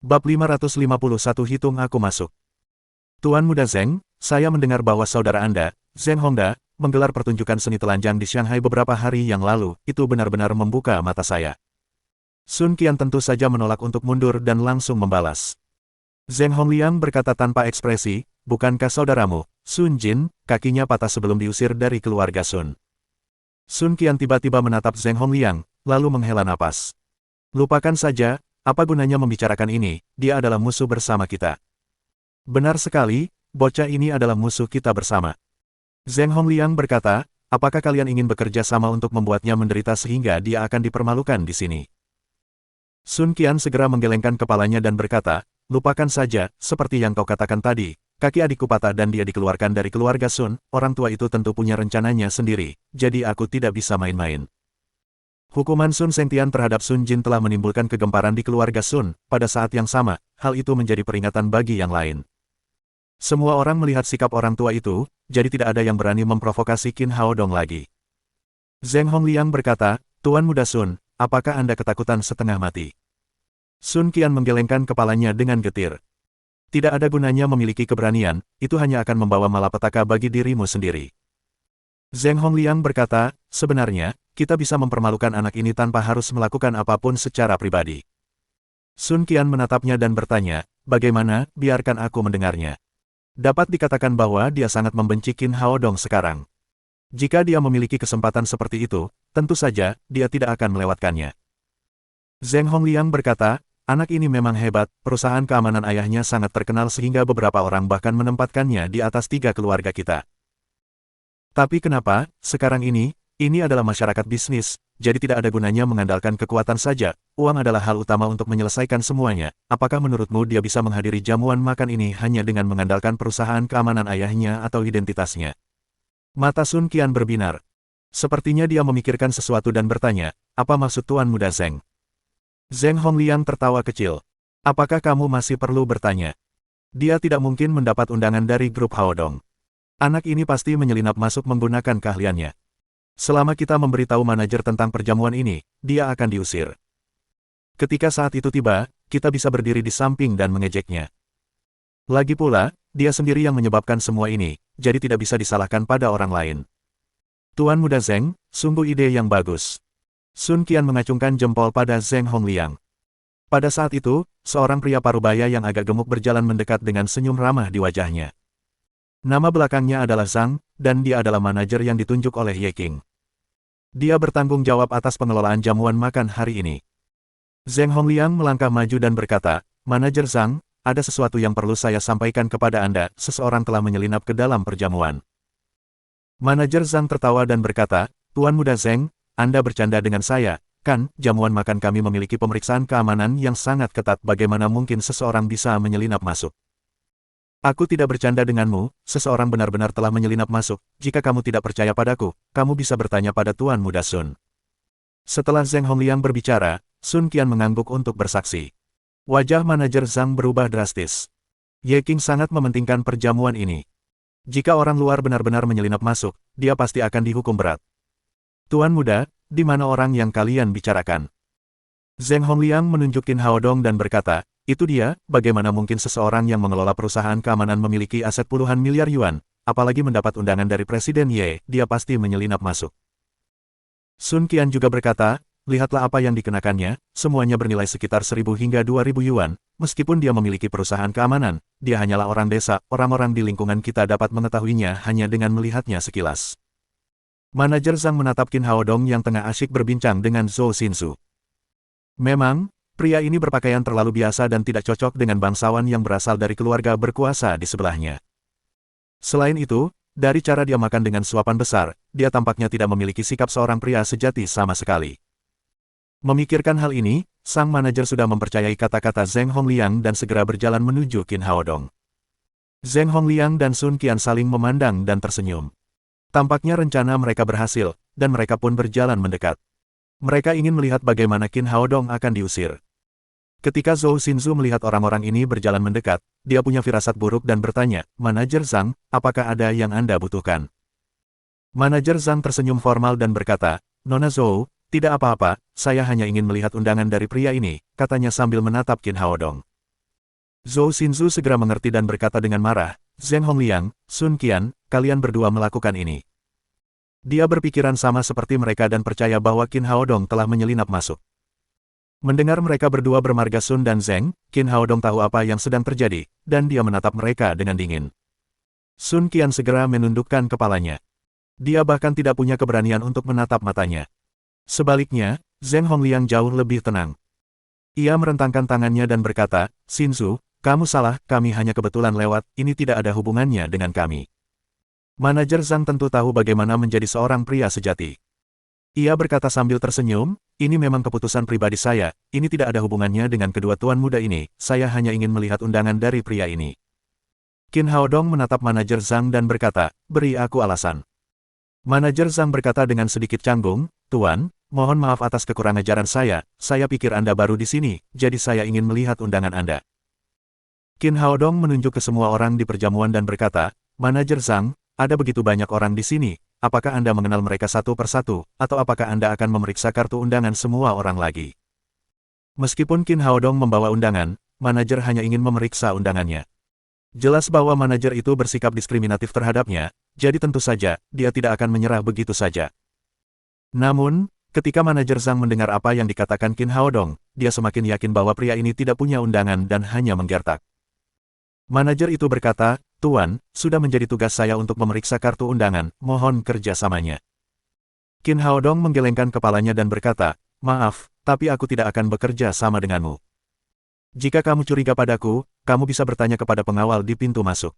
Bab 551 Hitung aku masuk. Tuan Muda Zheng, saya mendengar bahwa saudara Anda, Zheng Hongda, menggelar pertunjukan seni telanjang di Shanghai beberapa hari yang lalu. Itu benar-benar membuka mata saya. Sun Qian tentu saja menolak untuk mundur dan langsung membalas. Zheng Hongliang berkata tanpa ekspresi, bukankah saudaramu, Sun Jin, kakinya patah sebelum diusir dari keluarga Sun. Sun Qian tiba-tiba menatap Zheng Hongliang, lalu menghela napas. Lupakan saja, apa gunanya membicarakan ini, dia adalah musuh bersama kita. Benar sekali, bocah ini adalah musuh kita bersama. Zheng Hongliang berkata, apakah kalian ingin bekerja sama untuk membuatnya menderita sehingga dia akan dipermalukan di sini? Sun Qian segera menggelengkan kepalanya dan berkata, lupakan saja, seperti yang kau katakan tadi, kaki adikku patah dan dia dikeluarkan dari keluarga Sun, orang tua itu tentu punya rencananya sendiri, jadi aku tidak bisa main-main. Hukuman Sun Shengtian terhadap Sun Jin telah menimbulkan kegemparan di keluarga Sun, pada saat yang sama, hal itu menjadi peringatan bagi yang lain. Semua orang melihat sikap orang tua itu, jadi tidak ada yang berani memprovokasi Qin Haodong lagi. Zheng Hongliang berkata, Tuan Muda Sun, apakah Anda ketakutan setengah mati? Sun Qian menggelengkan kepalanya dengan getir. Tidak ada gunanya memiliki keberanian, itu hanya akan membawa malapetaka bagi dirimu sendiri. Zheng Hongliang berkata, sebenarnya, kita bisa mempermalukan anak ini tanpa harus melakukan apapun secara pribadi. Sun Qian menatapnya dan bertanya, bagaimana, biarkan aku mendengarnya. Dapat dikatakan bahwa dia sangat membenci Qin Haodong sekarang. Jika dia memiliki kesempatan seperti itu, tentu saja, dia tidak akan melewatkannya. Zheng Hongliang berkata, anak ini memang hebat, perusahaan keamanan ayahnya sangat terkenal sehingga beberapa orang bahkan menempatkannya di atas 3 keluarga kita. Tapi kenapa, sekarang ini adalah masyarakat bisnis, jadi tidak ada gunanya mengandalkan kekuatan saja, uang adalah hal utama untuk menyelesaikan semuanya. Apakah menurutmu dia bisa menghadiri jamuan makan ini hanya dengan mengandalkan perusahaan keamanan ayahnya atau identitasnya? Mata Sun Qian berbinar. Sepertinya dia memikirkan sesuatu dan bertanya, apa maksud Tuan Muda Zheng? Zheng Hongliang tertawa kecil. Apakah kamu masih perlu bertanya? Dia tidak mungkin mendapat undangan dari grup Haodong. Anak ini pasti menyelinap masuk menggunakan keahliannya. Selama kita memberitahu manajer tentang perjamuan ini, dia akan diusir. Ketika saat itu tiba, kita bisa berdiri di samping dan mengejeknya. Lagi pula, dia sendiri yang menyebabkan semua ini, jadi tidak bisa disalahkan pada orang lain. Tuan Muda Zheng, sungguh ide yang bagus. Sun Qian mengacungkan jempol pada Zheng Hongliang. Pada saat itu, seorang pria parubaya yang agak gemuk berjalan mendekat dengan senyum ramah di wajahnya. Nama belakangnya adalah Zhang, dan dia adalah manajer yang ditunjuk oleh Ye Qing. Dia bertanggung jawab atas pengelolaan jamuan makan hari ini. Zheng Hongliang melangkah maju dan berkata, Manajer Zhang, ada sesuatu yang perlu saya sampaikan kepada Anda, seseorang telah menyelinap ke dalam perjamuan. Manajer Zhang tertawa dan berkata, Tuan Muda Zheng, Anda bercanda dengan saya, kan, jamuan makan kami memiliki pemeriksaan keamanan yang sangat ketat, bagaimana mungkin seseorang bisa menyelinap masuk? Aku tidak bercanda denganmu, seseorang benar-benar telah menyelinap masuk, jika kamu tidak percaya padaku, kamu bisa bertanya pada Tuan Muda Sun. Setelah Zheng Hongliang berbicara, Sun Qian mengangguk untuk bersaksi. Wajah manajer Zhang berubah drastis. Ye Qing sangat mementingkan perjamuan ini. Jika orang luar benar-benar menyelinap masuk, dia pasti akan dihukum berat. Tuan Muda, di mana orang yang kalian bicarakan? Zheng Hongliang menunjuk Qin Haodong dan berkata, itu dia, bagaimana mungkin seseorang yang mengelola perusahaan keamanan memiliki aset puluhan miliar yuan, apalagi mendapat undangan dari Presiden Ye, dia pasti menyelinap masuk. Sun Qian juga berkata, lihatlah apa yang dikenakannya, semuanya bernilai sekitar 1.000 hingga 2.000 yuan, meskipun dia memiliki perusahaan keamanan, dia hanyalah orang desa, orang-orang di lingkungan kita dapat mengetahuinya hanya dengan melihatnya sekilas. Manajer Zhang menatap Qin Haodong yang tengah asyik berbincang dengan Zhou Xinzu. Memang, pria ini berpakaian terlalu biasa dan tidak cocok dengan bangsawan yang berasal dari keluarga berkuasa di sebelahnya. Selain itu, dari cara dia makan dengan suapan besar, dia tampaknya tidak memiliki sikap seorang pria sejati sama sekali. Memikirkan hal ini, sang manajer sudah mempercayai kata-kata Zheng Hongliang dan segera berjalan menuju Qin Haodong. Zheng Hongliang dan Sun Qian saling memandang dan tersenyum. Tampaknya rencana mereka berhasil, dan mereka pun berjalan mendekat. Mereka ingin melihat bagaimana Qin Haodong akan diusir. Ketika Zhou Xinzu melihat orang-orang ini berjalan mendekat, dia punya firasat buruk dan bertanya, Manajer Zhang, apakah ada yang Anda butuhkan? Manajer Zhang tersenyum formal dan berkata, Nona Zhou, tidak apa-apa, saya hanya ingin melihat undangan dari pria ini, katanya sambil menatap Qin Haodong. Zhou Xinzu segera mengerti dan berkata dengan marah, Zheng Hongliang, Sun Qian, kalian berdua melakukan ini. Dia berpikiran sama seperti mereka dan percaya bahwa Qin Haodong telah menyelinap masuk. Mendengar mereka berdua bermarga Sun dan Zheng, Qin Haodong tahu apa yang sedang terjadi, dan dia menatap mereka dengan dingin. Sun Qian segera menundukkan kepalanya. Dia bahkan tidak punya keberanian untuk menatap matanya. Sebaliknya, Zheng Hongliang jauh lebih tenang. Ia merentangkan tangannya dan berkata, Xinzu, kamu salah, kami hanya kebetulan lewat, ini tidak ada hubungannya dengan kami. Manajer Zhang tentu tahu bagaimana menjadi seorang pria sejati. Ia berkata sambil tersenyum, ini memang keputusan pribadi saya, ini tidak ada hubungannya dengan kedua tuan muda ini, saya hanya ingin melihat undangan dari pria ini. Qin Haodong menatap manajer Zhang dan berkata, beri aku alasan. Manajer Zhang berkata dengan sedikit canggung, Tuan, mohon maaf atas kekurangajaran saya pikir Anda baru di sini, jadi saya ingin melihat undangan Anda. Qin Haodong menunjuk ke semua orang di perjamuan dan berkata, Manajer Zhang, ada begitu banyak orang di sini, apakah Anda mengenal mereka satu persatu, atau apakah Anda akan memeriksa kartu undangan semua orang lagi? Meskipun Qin Haodong membawa undangan, manajer hanya ingin memeriksa undangannya. Jelas bahwa manajer itu bersikap diskriminatif terhadapnya, jadi tentu saja, dia tidak akan menyerah begitu saja. Namun, ketika manajer Zhang mendengar apa yang dikatakan Qin Haodong, dia semakin yakin bahwa pria ini tidak punya undangan dan hanya menggertak. Manajer itu berkata, Tuan, sudah menjadi tugas saya untuk memeriksa kartu undangan, mohon kerjasamanya. Qin Haodong menggelengkan kepalanya dan berkata, maaf, tapi aku tidak akan bekerja sama denganmu. Jika kamu curiga padaku, kamu bisa bertanya kepada pengawal di pintu masuk.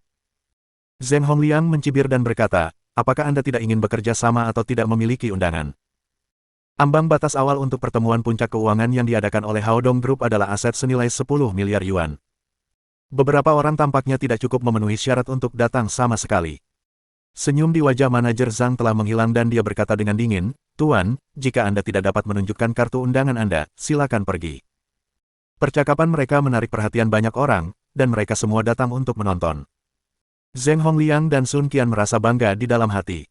Zheng Hongliang mencibir dan berkata, apakah Anda tidak ingin bekerja sama atau tidak memiliki undangan? Ambang batas awal untuk pertemuan puncak keuangan yang diadakan oleh Haodong Group adalah aset senilai 10 miliar yuan. Beberapa orang tampaknya tidak cukup memenuhi syarat untuk datang sama sekali. Senyum di wajah manajer Zhang telah menghilang dan dia berkata dengan dingin, Tuan, jika Anda tidak dapat menunjukkan kartu undangan Anda, silakan pergi. Percakapan mereka menarik perhatian banyak orang, dan mereka semua datang untuk menonton. Zheng Hongliang dan Sun Qian merasa bangga di dalam hati.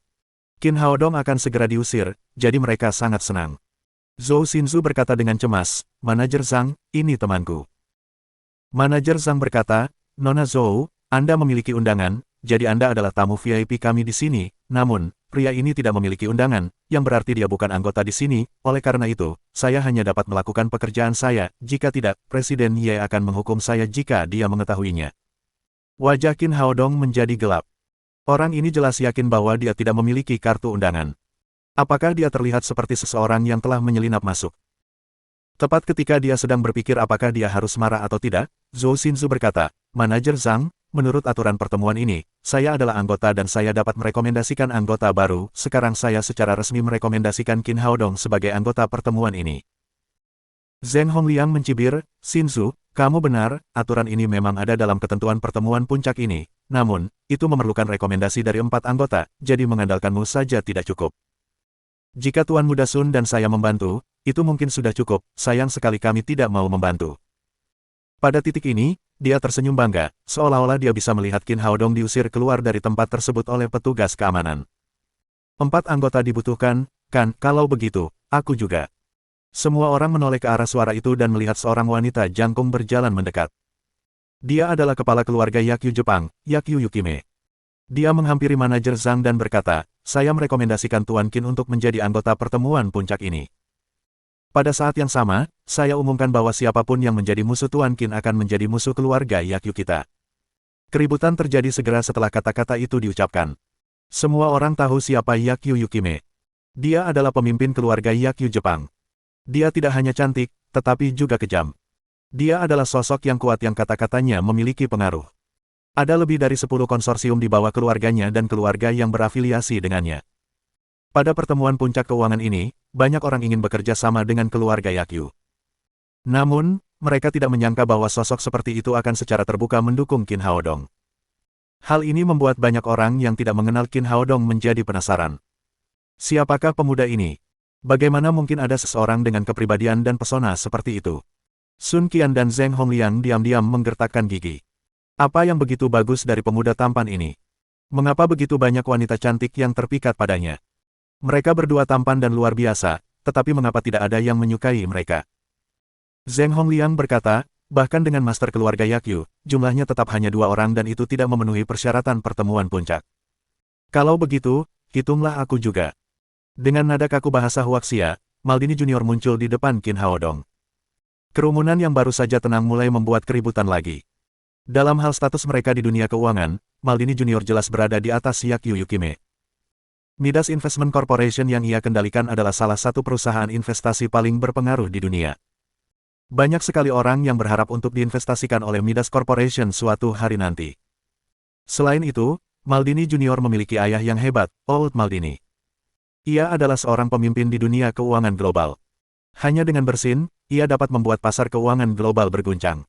Qin Haodong akan segera diusir, jadi mereka sangat senang. Zhou Xinzu berkata dengan cemas, Manajer Zhang, ini temanku. Manajer Zhang berkata, Nona Zhou, Anda memiliki undangan, jadi Anda adalah tamu VIP kami di sini, namun, pria ini tidak memiliki undangan, yang berarti dia bukan anggota di sini, oleh karena itu, saya hanya dapat melakukan pekerjaan saya, jika tidak, Presiden Ye akan menghukum saya jika dia mengetahuinya. Wajah Qin Haodong menjadi gelap. Orang ini jelas yakin bahwa dia tidak memiliki kartu undangan. Apakah dia terlihat seperti seseorang yang telah menyelinap masuk? Tepat ketika dia sedang berpikir apakah dia harus marah atau tidak, Zhou Xinzu berkata, Manajer Zhang, menurut aturan pertemuan ini, saya adalah anggota dan saya dapat merekomendasikan anggota baru, sekarang saya secara resmi merekomendasikan Qin Haodong sebagai anggota pertemuan ini. Zheng Hongliang mencibir, Xinzu, kamu benar, aturan ini memang ada dalam ketentuan pertemuan puncak ini, namun, itu memerlukan rekomendasi dari 4 anggota, jadi mengandalkanmu saja tidak cukup. Jika Tuan Muda Sun dan saya membantu, itu mungkin sudah cukup, sayang sekali kami tidak mau membantu. Pada titik ini, dia tersenyum bangga, seolah-olah dia bisa melihat Qin Haodong diusir keluar dari tempat tersebut oleh petugas keamanan. 4 anggota dibutuhkan, kan, kalau begitu, aku juga. Semua orang menoleh ke arah suara itu dan melihat seorang wanita jangkung berjalan mendekat. Dia adalah kepala keluarga Yakyu Jepang, Yakyu Yukime. Dia menghampiri manajer Zhang dan berkata, saya merekomendasikan Tuan Qin untuk menjadi anggota pertemuan puncak ini. Pada saat yang sama, saya umumkan bahwa siapapun yang menjadi musuh Tuan Qin akan menjadi musuh keluarga Yakyu kita. Keributan terjadi segera setelah kata-kata itu diucapkan. Semua orang tahu siapa Yakyu Yukime. Dia adalah pemimpin keluarga Yakyu Jepang. Dia tidak hanya cantik, tetapi juga kejam. Dia adalah sosok yang kuat yang kata-katanya memiliki pengaruh. Ada lebih dari 10 konsorsium di bawah keluarganya dan keluarga yang berafiliasi dengannya. Pada pertemuan puncak keuangan ini, banyak orang ingin bekerja sama dengan keluarga Yakyu. Namun, mereka tidak menyangka bahwa sosok seperti itu akan secara terbuka mendukung Qin Haodong. Hal ini membuat banyak orang yang tidak mengenal Qin Haodong menjadi penasaran. Siapakah pemuda ini? Bagaimana mungkin ada seseorang dengan kepribadian dan pesona seperti itu? Sun Qian dan Zheng Hongliang diam-diam menggertakkan gigi. Apa yang begitu bagus dari pemuda tampan ini? Mengapa begitu banyak wanita cantik yang terpikat padanya? Mereka berdua tampan dan luar biasa, tetapi mengapa tidak ada yang menyukai mereka? Zheng Hongliang berkata, Bahkan dengan master keluarga Yakyu, jumlahnya tetap hanya 2 orang dan itu tidak memenuhi persyaratan pertemuan puncak. Kalau begitu, hitunglah aku juga. Dengan nada kaku bahasa Huaxia, Maldini Junior muncul di depan Qin Haodong. Kerumunan yang baru saja tenang mulai membuat keributan lagi. Dalam hal status mereka di dunia keuangan, Maldini Junior jelas berada di atas Yakyu Yukime. Midas Investment Corporation yang ia kendalikan adalah salah satu perusahaan investasi paling berpengaruh di dunia. Banyak sekali orang yang berharap untuk diinvestasikan oleh Midas Corporation suatu hari nanti. Selain itu, Maldini Junior memiliki ayah yang hebat, Old Maldini. Ia adalah seorang pemimpin di dunia keuangan global. Hanya dengan bersin, ia dapat membuat pasar keuangan global berguncang.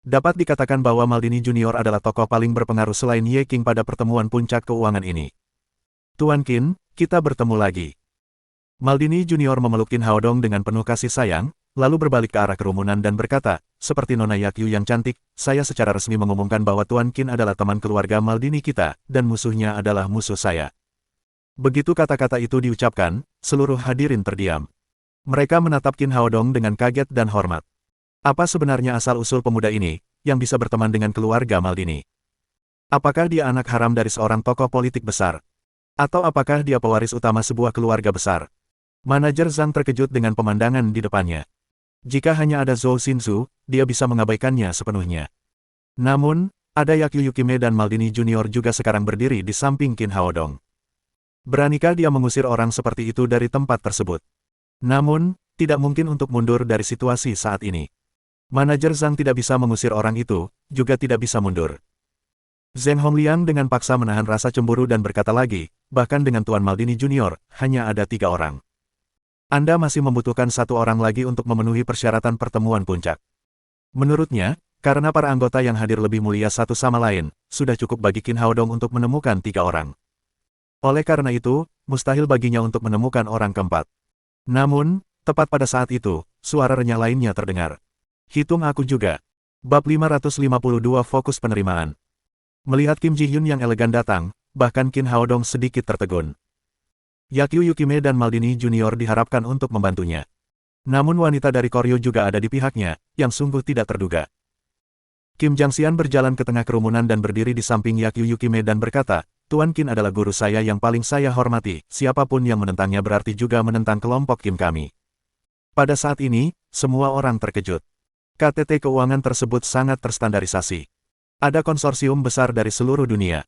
Dapat dikatakan bahwa Maldini Junior adalah tokoh paling berpengaruh selain Ye King pada pertemuan puncak keuangan ini. Tuan Qin, kita bertemu lagi. Maldini Junior memeluk Qin Haodong dengan penuh kasih sayang, lalu berbalik ke arah kerumunan dan berkata, seperti Nona Yakyu yang cantik, saya secara resmi mengumumkan bahwa Tuan Qin adalah teman keluarga Maldini kita, dan musuhnya adalah musuh saya. Begitu kata-kata itu diucapkan, seluruh hadirin terdiam. Mereka menatap Qin Haodong dengan kaget dan hormat. Apa sebenarnya asal-usul pemuda ini, yang bisa berteman dengan keluarga Maldini? Apakah dia anak haram dari seorang tokoh politik besar? Atau apakah dia pewaris utama sebuah keluarga besar? Manajer Zhang terkejut dengan pemandangan di depannya. Jika hanya ada Zhou Xinzu, dia bisa mengabaikannya sepenuhnya. Namun, ada Yakyu Yukime dan Maldini Junior juga sekarang berdiri di samping Qin Haodong. Beranikah dia mengusir orang seperti itu dari tempat tersebut? Namun, tidak mungkin untuk mundur dari situasi saat ini. Manajer Zhang tidak bisa mengusir orang itu, juga tidak bisa mundur. Zheng Hongliang dengan paksa menahan rasa cemburu dan berkata lagi, bahkan dengan Tuan Maldini Junior, hanya ada 3 orang. Anda masih membutuhkan 1 orang lagi untuk memenuhi persyaratan pertemuan puncak. Menurutnya, karena para anggota yang hadir lebih mulia satu sama lain, sudah cukup bagi Qin Haodong untuk menemukan 3 orang. Oleh karena itu, mustahil baginya untuk menemukan orang keempat. Namun, tepat pada saat itu, suara renyah lainnya terdengar. Hitung aku juga. Bab 552 Fokus Penerimaan. Melihat Kim Ji-hyun yang elegan datang, bahkan Qin Haodong sedikit tertegun. Yakyu Yukime dan Maldini Junior diharapkan untuk membantunya. Namun wanita dari Koryo juga ada di pihaknya, yang sungguh tidak terduga. Kim Jangxian berjalan ke tengah kerumunan dan berdiri di samping Yakyu Yukime dan berkata, Tuan Qin adalah guru saya yang paling saya hormati, siapapun yang menentangnya berarti juga menentang kelompok Kim kami. Pada saat ini, semua orang terkejut. KTT keuangan tersebut sangat terstandarisasi. Ada konsorsium besar dari seluruh dunia.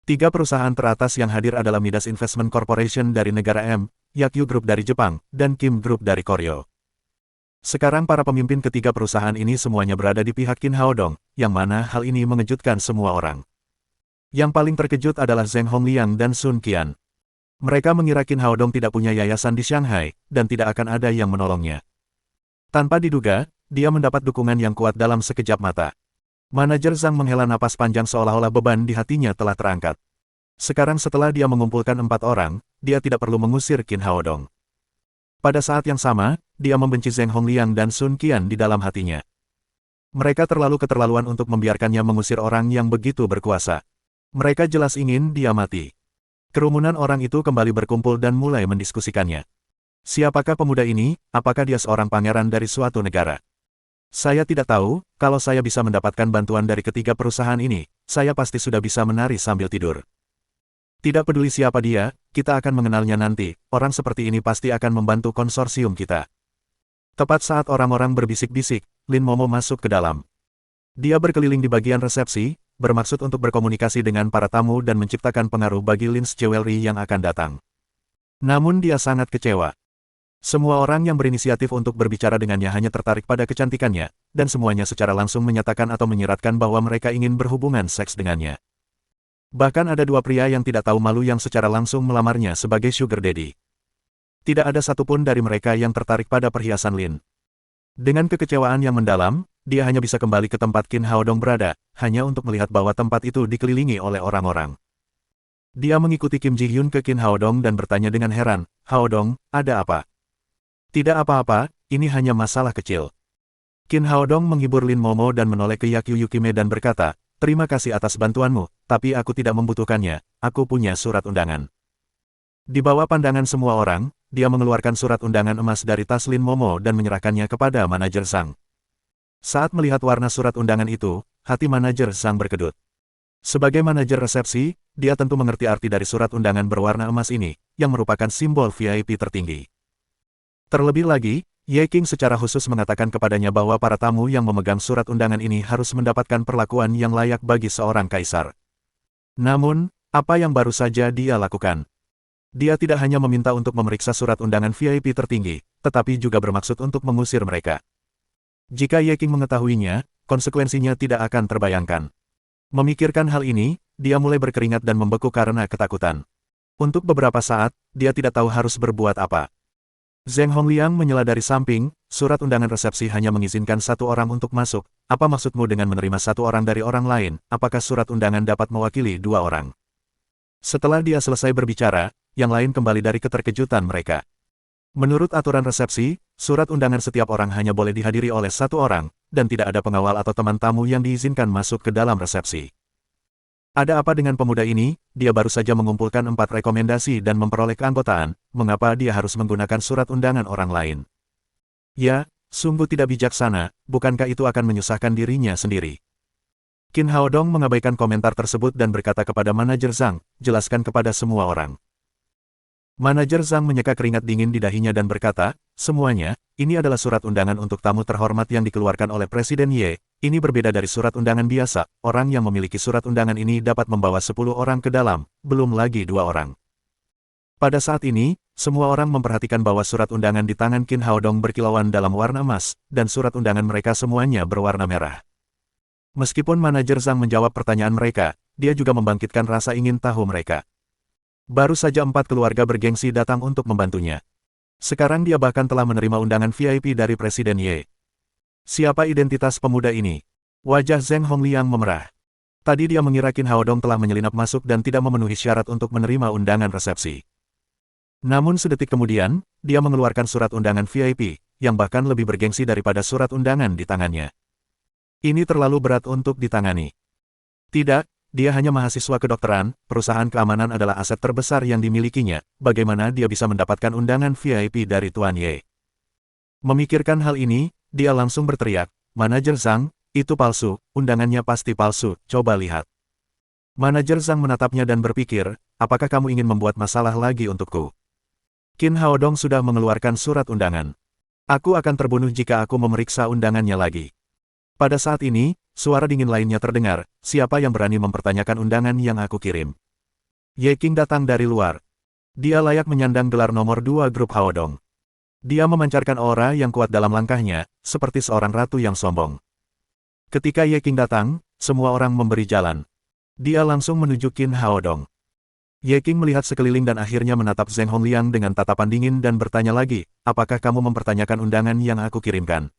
3 perusahaan teratas yang hadir adalah Midas Investment Corporation dari negara M, Yakyu Group dari Jepang, dan Kim Group dari Koryo. Sekarang para pemimpin ketiga perusahaan ini semuanya berada di pihak Qin Haodong, yang mana hal ini mengejutkan semua orang. Yang paling terkejut adalah Zheng Hongliang dan Sun Qian. Mereka mengira Qin Haodong tidak punya yayasan di Shanghai, dan tidak akan ada yang menolongnya. Tanpa diduga, dia mendapat dukungan yang kuat dalam sekejap mata. Manajer Zhang menghela napas panjang seolah-olah beban di hatinya telah terangkat. Sekarang setelah dia mengumpulkan 4 orang, dia tidak perlu mengusir Qin Haodong. Pada saat yang sama, dia membenci Zheng Hongliang dan Sun Qian di dalam hatinya. Mereka terlalu keterlaluan untuk membiarkannya mengusir orang yang begitu berkuasa. Mereka jelas ingin dia mati. Kerumunan orang itu kembali berkumpul dan mulai mendiskusikannya. Siapakah pemuda ini? Apakah dia seorang pangeran dari suatu negara? Saya tidak tahu, kalau saya bisa mendapatkan bantuan dari ketiga perusahaan ini, saya pasti sudah bisa menari sambil tidur. Tidak peduli siapa dia, kita akan mengenalnya nanti, orang seperti ini pasti akan membantu konsorsium kita. Tepat saat orang-orang berbisik-bisik, Lin Momo masuk ke dalam. Dia berkeliling di bagian resepsi, bermaksud untuk berkomunikasi dengan para tamu dan menciptakan pengaruh bagi Lin's Jewelry yang akan datang. Namun dia sangat kecewa. Semua orang yang berinisiatif untuk berbicara dengannya hanya tertarik pada kecantikannya, dan semuanya secara langsung menyatakan atau menyiratkan bahwa mereka ingin berhubungan seks dengannya. Bahkan ada 2 pria yang tidak tahu malu yang secara langsung melamarnya sebagai sugar daddy. Tidak ada satupun dari mereka yang tertarik pada perhiasan Lin. Dengan kekecewaan yang mendalam, dia hanya bisa kembali ke tempat Qin Haodong berada, hanya untuk melihat bahwa tempat itu dikelilingi oleh orang-orang. Dia mengikuti Kim Ji-hyun ke Qin Haodong dan bertanya dengan heran, Haodong, ada apa? Tidak apa-apa, ini hanya masalah kecil. Qin Haodong menghibur Lin Momo dan menoleh ke Yakyu Yukime dan berkata, terima kasih atas bantuanmu, tapi aku tidak membutuhkannya, aku punya surat undangan. Di bawah pandangan semua orang, dia mengeluarkan surat undangan emas dari tas Lin Momo dan menyerahkannya kepada manajer Zhang. Saat melihat warna surat undangan itu, hati manajer Zhang berkedut. Sebagai manajer resepsi, dia tentu mengerti arti dari surat undangan berwarna emas ini, yang merupakan simbol VIP tertinggi. Terlebih lagi, Ye Qing secara khusus mengatakan kepadanya bahwa para tamu yang memegang surat undangan ini harus mendapatkan perlakuan yang layak bagi seorang kaisar. Namun, apa yang baru saja dia lakukan? Dia tidak hanya meminta untuk memeriksa surat undangan VIP tertinggi, tetapi juga bermaksud untuk mengusir mereka. Jika Ye Qing mengetahuinya, konsekuensinya tidak akan terbayangkan. Memikirkan hal ini, dia mulai berkeringat dan membeku karena ketakutan. Untuk beberapa saat, dia tidak tahu harus berbuat apa. Zheng Hongliang menyela dari samping, surat undangan resepsi hanya mengizinkan satu orang untuk masuk. Apa maksudmu dengan menerima satu orang dari orang lain? Apakah surat undangan dapat mewakili dua orang? Setelah dia selesai berbicara, yang lain kembali dari keterkejutan mereka. Menurut aturan resepsi, surat undangan setiap orang hanya boleh dihadiri oleh satu orang, dan tidak ada pengawal atau teman tamu yang diizinkan masuk ke dalam resepsi. Ada apa dengan pemuda ini? Dia baru saja mengumpulkan 4 rekomendasi dan memperoleh keanggotaan, mengapa dia harus menggunakan surat undangan orang lain? Ya, sungguh tidak bijaksana, bukankah itu akan menyusahkan dirinya sendiri? Qin Haodong mengabaikan komentar tersebut dan berkata kepada manajer Zhang, jelaskan kepada semua orang. Manajer Zhang menyeka keringat dingin di dahinya dan berkata, semuanya, ini adalah surat undangan untuk tamu terhormat yang dikeluarkan oleh Presiden Ye. Ini berbeda dari surat undangan biasa, orang yang memiliki surat undangan ini dapat membawa 10 orang ke dalam, belum lagi 2 orang. Pada saat ini, semua orang memperhatikan bahwa surat undangan di tangan Qin Haodong berkilauan dalam warna emas, dan surat undangan mereka semuanya berwarna merah. Meskipun manajer Zhang menjawab pertanyaan mereka, dia juga membangkitkan rasa ingin tahu mereka. Baru saja 4 keluarga bergengsi datang untuk membantunya. Sekarang dia bahkan telah menerima undangan VIP dari Presiden Ye. Siapa identitas pemuda ini? Wajah Zheng Hongliang memerah. Tadi dia mengira Qin Haodong telah menyelinap masuk dan tidak memenuhi syarat untuk menerima undangan resepsi. Namun sedetik kemudian, dia mengeluarkan surat undangan VIP, yang bahkan lebih bergengsi daripada surat undangan di tangannya. Ini terlalu berat untuk ditangani. Tidak. Dia hanya mahasiswa kedokteran, perusahaan keamanan adalah aset terbesar yang dimilikinya, bagaimana dia bisa mendapatkan undangan VIP dari Tuan Ye? Memikirkan hal ini, dia langsung berteriak, manajer Zhang, itu palsu, undangannya pasti palsu, coba lihat. Manajer Zhang menatapnya dan berpikir, apakah kamu ingin membuat masalah lagi untukku? Qin Haodong sudah mengeluarkan surat undangan. Aku akan terbunuh jika aku memeriksa undangannya lagi. Pada saat ini, suara dingin lainnya terdengar, siapa yang berani mempertanyakan undangan yang aku kirim? Ye Qing datang dari luar. Dia layak menyandang gelar nomor 2 grup Haodong. Dia memancarkan aura yang kuat dalam langkahnya, seperti seorang ratu yang sombong. Ketika Ye Qing datang, semua orang memberi jalan. Dia langsung menuju Qin Haodong. Ye Qing melihat sekeliling dan akhirnya menatap Zheng Hongliang dengan tatapan dingin dan bertanya lagi, apakah kamu mempertanyakan undangan yang aku kirimkan?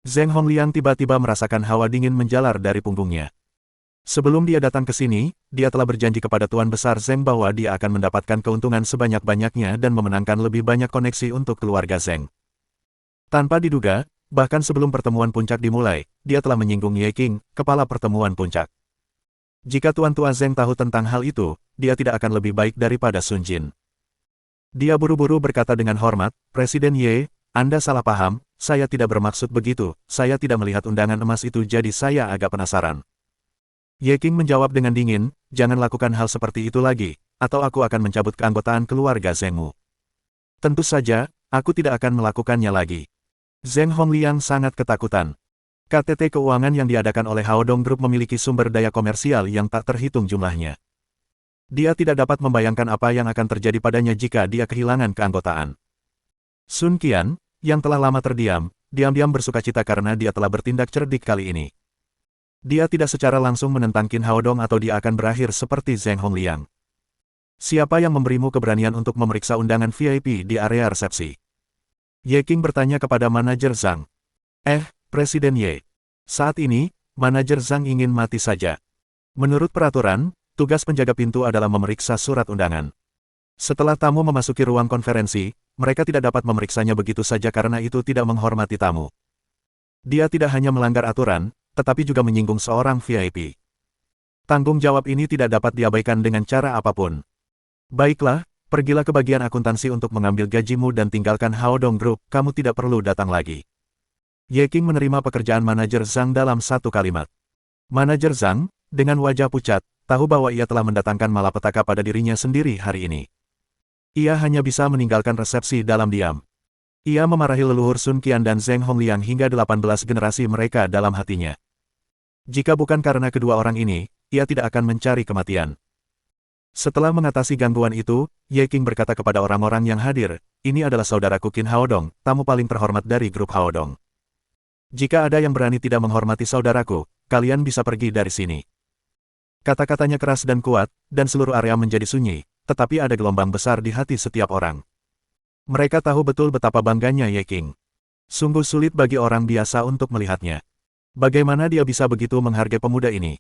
Zheng Hongliang tiba-tiba merasakan hawa dingin menjalar dari punggungnya. Sebelum dia datang ke sini, dia telah berjanji kepada Tuan Besar Zheng bahwa dia akan mendapatkan keuntungan sebanyak-banyaknya dan memenangkan lebih banyak koneksi untuk keluarga Zheng. Tanpa diduga, bahkan sebelum pertemuan puncak dimulai, dia telah menyinggung Ye Qing, kepala pertemuan puncak. Jika Tuan-Tua Zheng tahu tentang hal itu, dia tidak akan lebih baik daripada Sun Jin. Dia buru-buru berkata dengan hormat, Presiden Ye, Anda salah paham, saya tidak bermaksud begitu, saya tidak melihat undangan emas itu jadi saya agak penasaran. Ye Qing menjawab dengan dingin, jangan lakukan hal seperti itu lagi, atau aku akan mencabut keanggotaan keluarga Zhengmu. Tentu saja, aku tidak akan melakukannya lagi. Zheng Hongliang sangat ketakutan. KTT keuangan yang diadakan oleh Haodong Group memiliki sumber daya komersial yang tak terhitung jumlahnya. Dia tidak dapat membayangkan apa yang akan terjadi padanya jika dia kehilangan keanggotaan. Sun Qian, yang telah lama terdiam, diam-diam bersukacita karena dia telah bertindak cerdik kali ini. Dia tidak secara langsung menentang Qin Haodong atau dia akan berakhir seperti Zheng Hongliang. Siapa yang memberimu keberanian untuk memeriksa undangan VIP di area resepsi? Ye Qing bertanya kepada manajer Zhang. Presiden Ye. Saat ini, manajer Zhang ingin mati saja. Menurut peraturan, tugas penjaga pintu adalah memeriksa surat undangan. Setelah tamu memasuki ruang konferensi, mereka tidak dapat memeriksanya begitu saja karena itu tidak menghormati tamu. Dia tidak hanya melanggar aturan, tetapi juga menyinggung seorang VIP. Tanggung jawab ini tidak dapat diabaikan dengan cara apapun. Baiklah, pergilah ke bagian akuntansi untuk mengambil gajimu dan tinggalkan Haodong Group, kamu tidak perlu datang lagi. Ye Qing menerima pekerjaan manajer Zhang dalam satu kalimat. Manajer Zhang, dengan wajah pucat, tahu bahwa ia telah mendatangkan malapetaka pada dirinya sendiri hari ini. Ia hanya bisa meninggalkan resepsi dalam diam. Ia memarahi leluhur Sun Qian dan Zheng Hongliang hingga 18 generasi mereka dalam hatinya. Jika bukan karena kedua orang ini, ia tidak akan mencari kematian. Setelah mengatasi gangguan itu, Ye Qing berkata kepada orang-orang yang hadir, ini adalah saudaraku Qin Haodong, tamu paling terhormat dari grup Haodong. Jika ada yang berani tidak menghormati saudaraku, kalian bisa pergi dari sini. Kata-katanya keras dan kuat, dan seluruh area menjadi sunyi, tetapi ada gelombang besar di hati setiap orang. Mereka tahu betul betapa bangganya Ye Qing. Sungguh sulit bagi orang biasa untuk melihatnya. Bagaimana dia bisa begitu menghargai pemuda ini?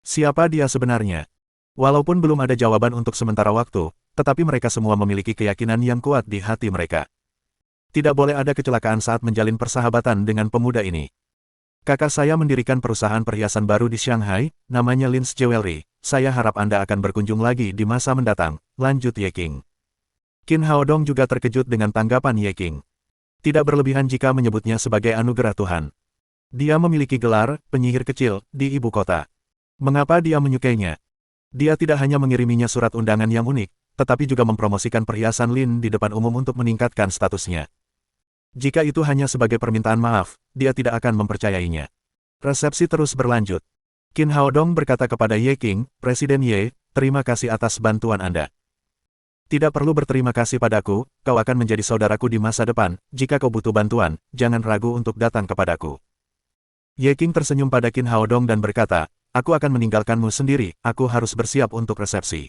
Siapa dia sebenarnya? Walaupun belum ada jawaban untuk sementara waktu, tetapi mereka semua memiliki keyakinan yang kuat di hati mereka. Tidak boleh ada kecelakaan saat menjalin persahabatan dengan pemuda ini. Kakak saya mendirikan perusahaan perhiasan baru di Shanghai, namanya Lin's Jewelry. Saya harap Anda akan berkunjung lagi di masa mendatang, lanjut Ye Qing. Qin Haodong juga terkejut dengan tanggapan Ye Qing. Tidak berlebihan jika menyebutnya sebagai anugerah Tuhan. Dia memiliki gelar, penyihir kecil, di ibu kota. Mengapa dia menyukainya? Dia tidak hanya mengiriminya surat undangan yang unik, tetapi juga mempromosikan perhiasan Lin di depan umum untuk meningkatkan statusnya. Jika itu hanya sebagai permintaan maaf, dia tidak akan mempercayainya. Resepsi terus berlanjut. Qin Haodong berkata kepada Ye Qing, Presiden Ye, terima kasih atas bantuan Anda. Tidak perlu berterima kasih padaku, kau akan menjadi saudaraku di masa depan, jika kau butuh bantuan, jangan ragu untuk datang kepadaku. Ye Qing tersenyum pada Qin Haodong dan berkata, aku akan meninggalkanmu sendiri, aku harus bersiap untuk resepsi.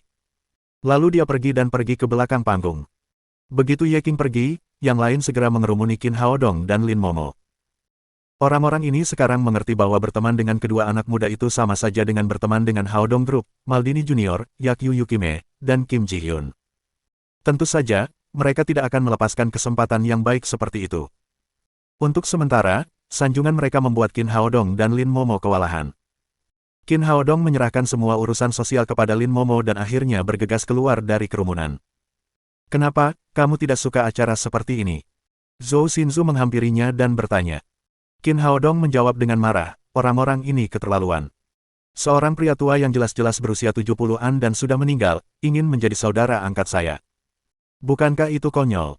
Lalu dia pergi dan pergi ke belakang panggung. Begitu Ye Qing pergi, yang lain segera mengerumuni Qin Haodong dan Lin Momo. Orang-orang ini sekarang mengerti bahwa berteman dengan kedua anak muda itu sama saja dengan berteman dengan Haodong Group, Maldini Junior, Yakyu Yukime, dan Kim Ji-hyun. Tentu saja, mereka tidak akan melepaskan kesempatan yang baik seperti itu. Untuk sementara, sanjungan mereka membuat Qin Haodong dan Lin Momo kewalahan. Qin Haodong menyerahkan semua urusan sosial kepada Lin Momo dan akhirnya bergegas keluar dari kerumunan. Kenapa, kamu tidak suka acara seperti ini? Zhou Xinzu menghampirinya dan bertanya. Qin Haodong menjawab dengan marah, orang-orang ini keterlaluan. Seorang pria tua yang jelas-jelas berusia 70-an dan sudah meninggal, ingin menjadi saudara angkat saya. Bukankah itu konyol?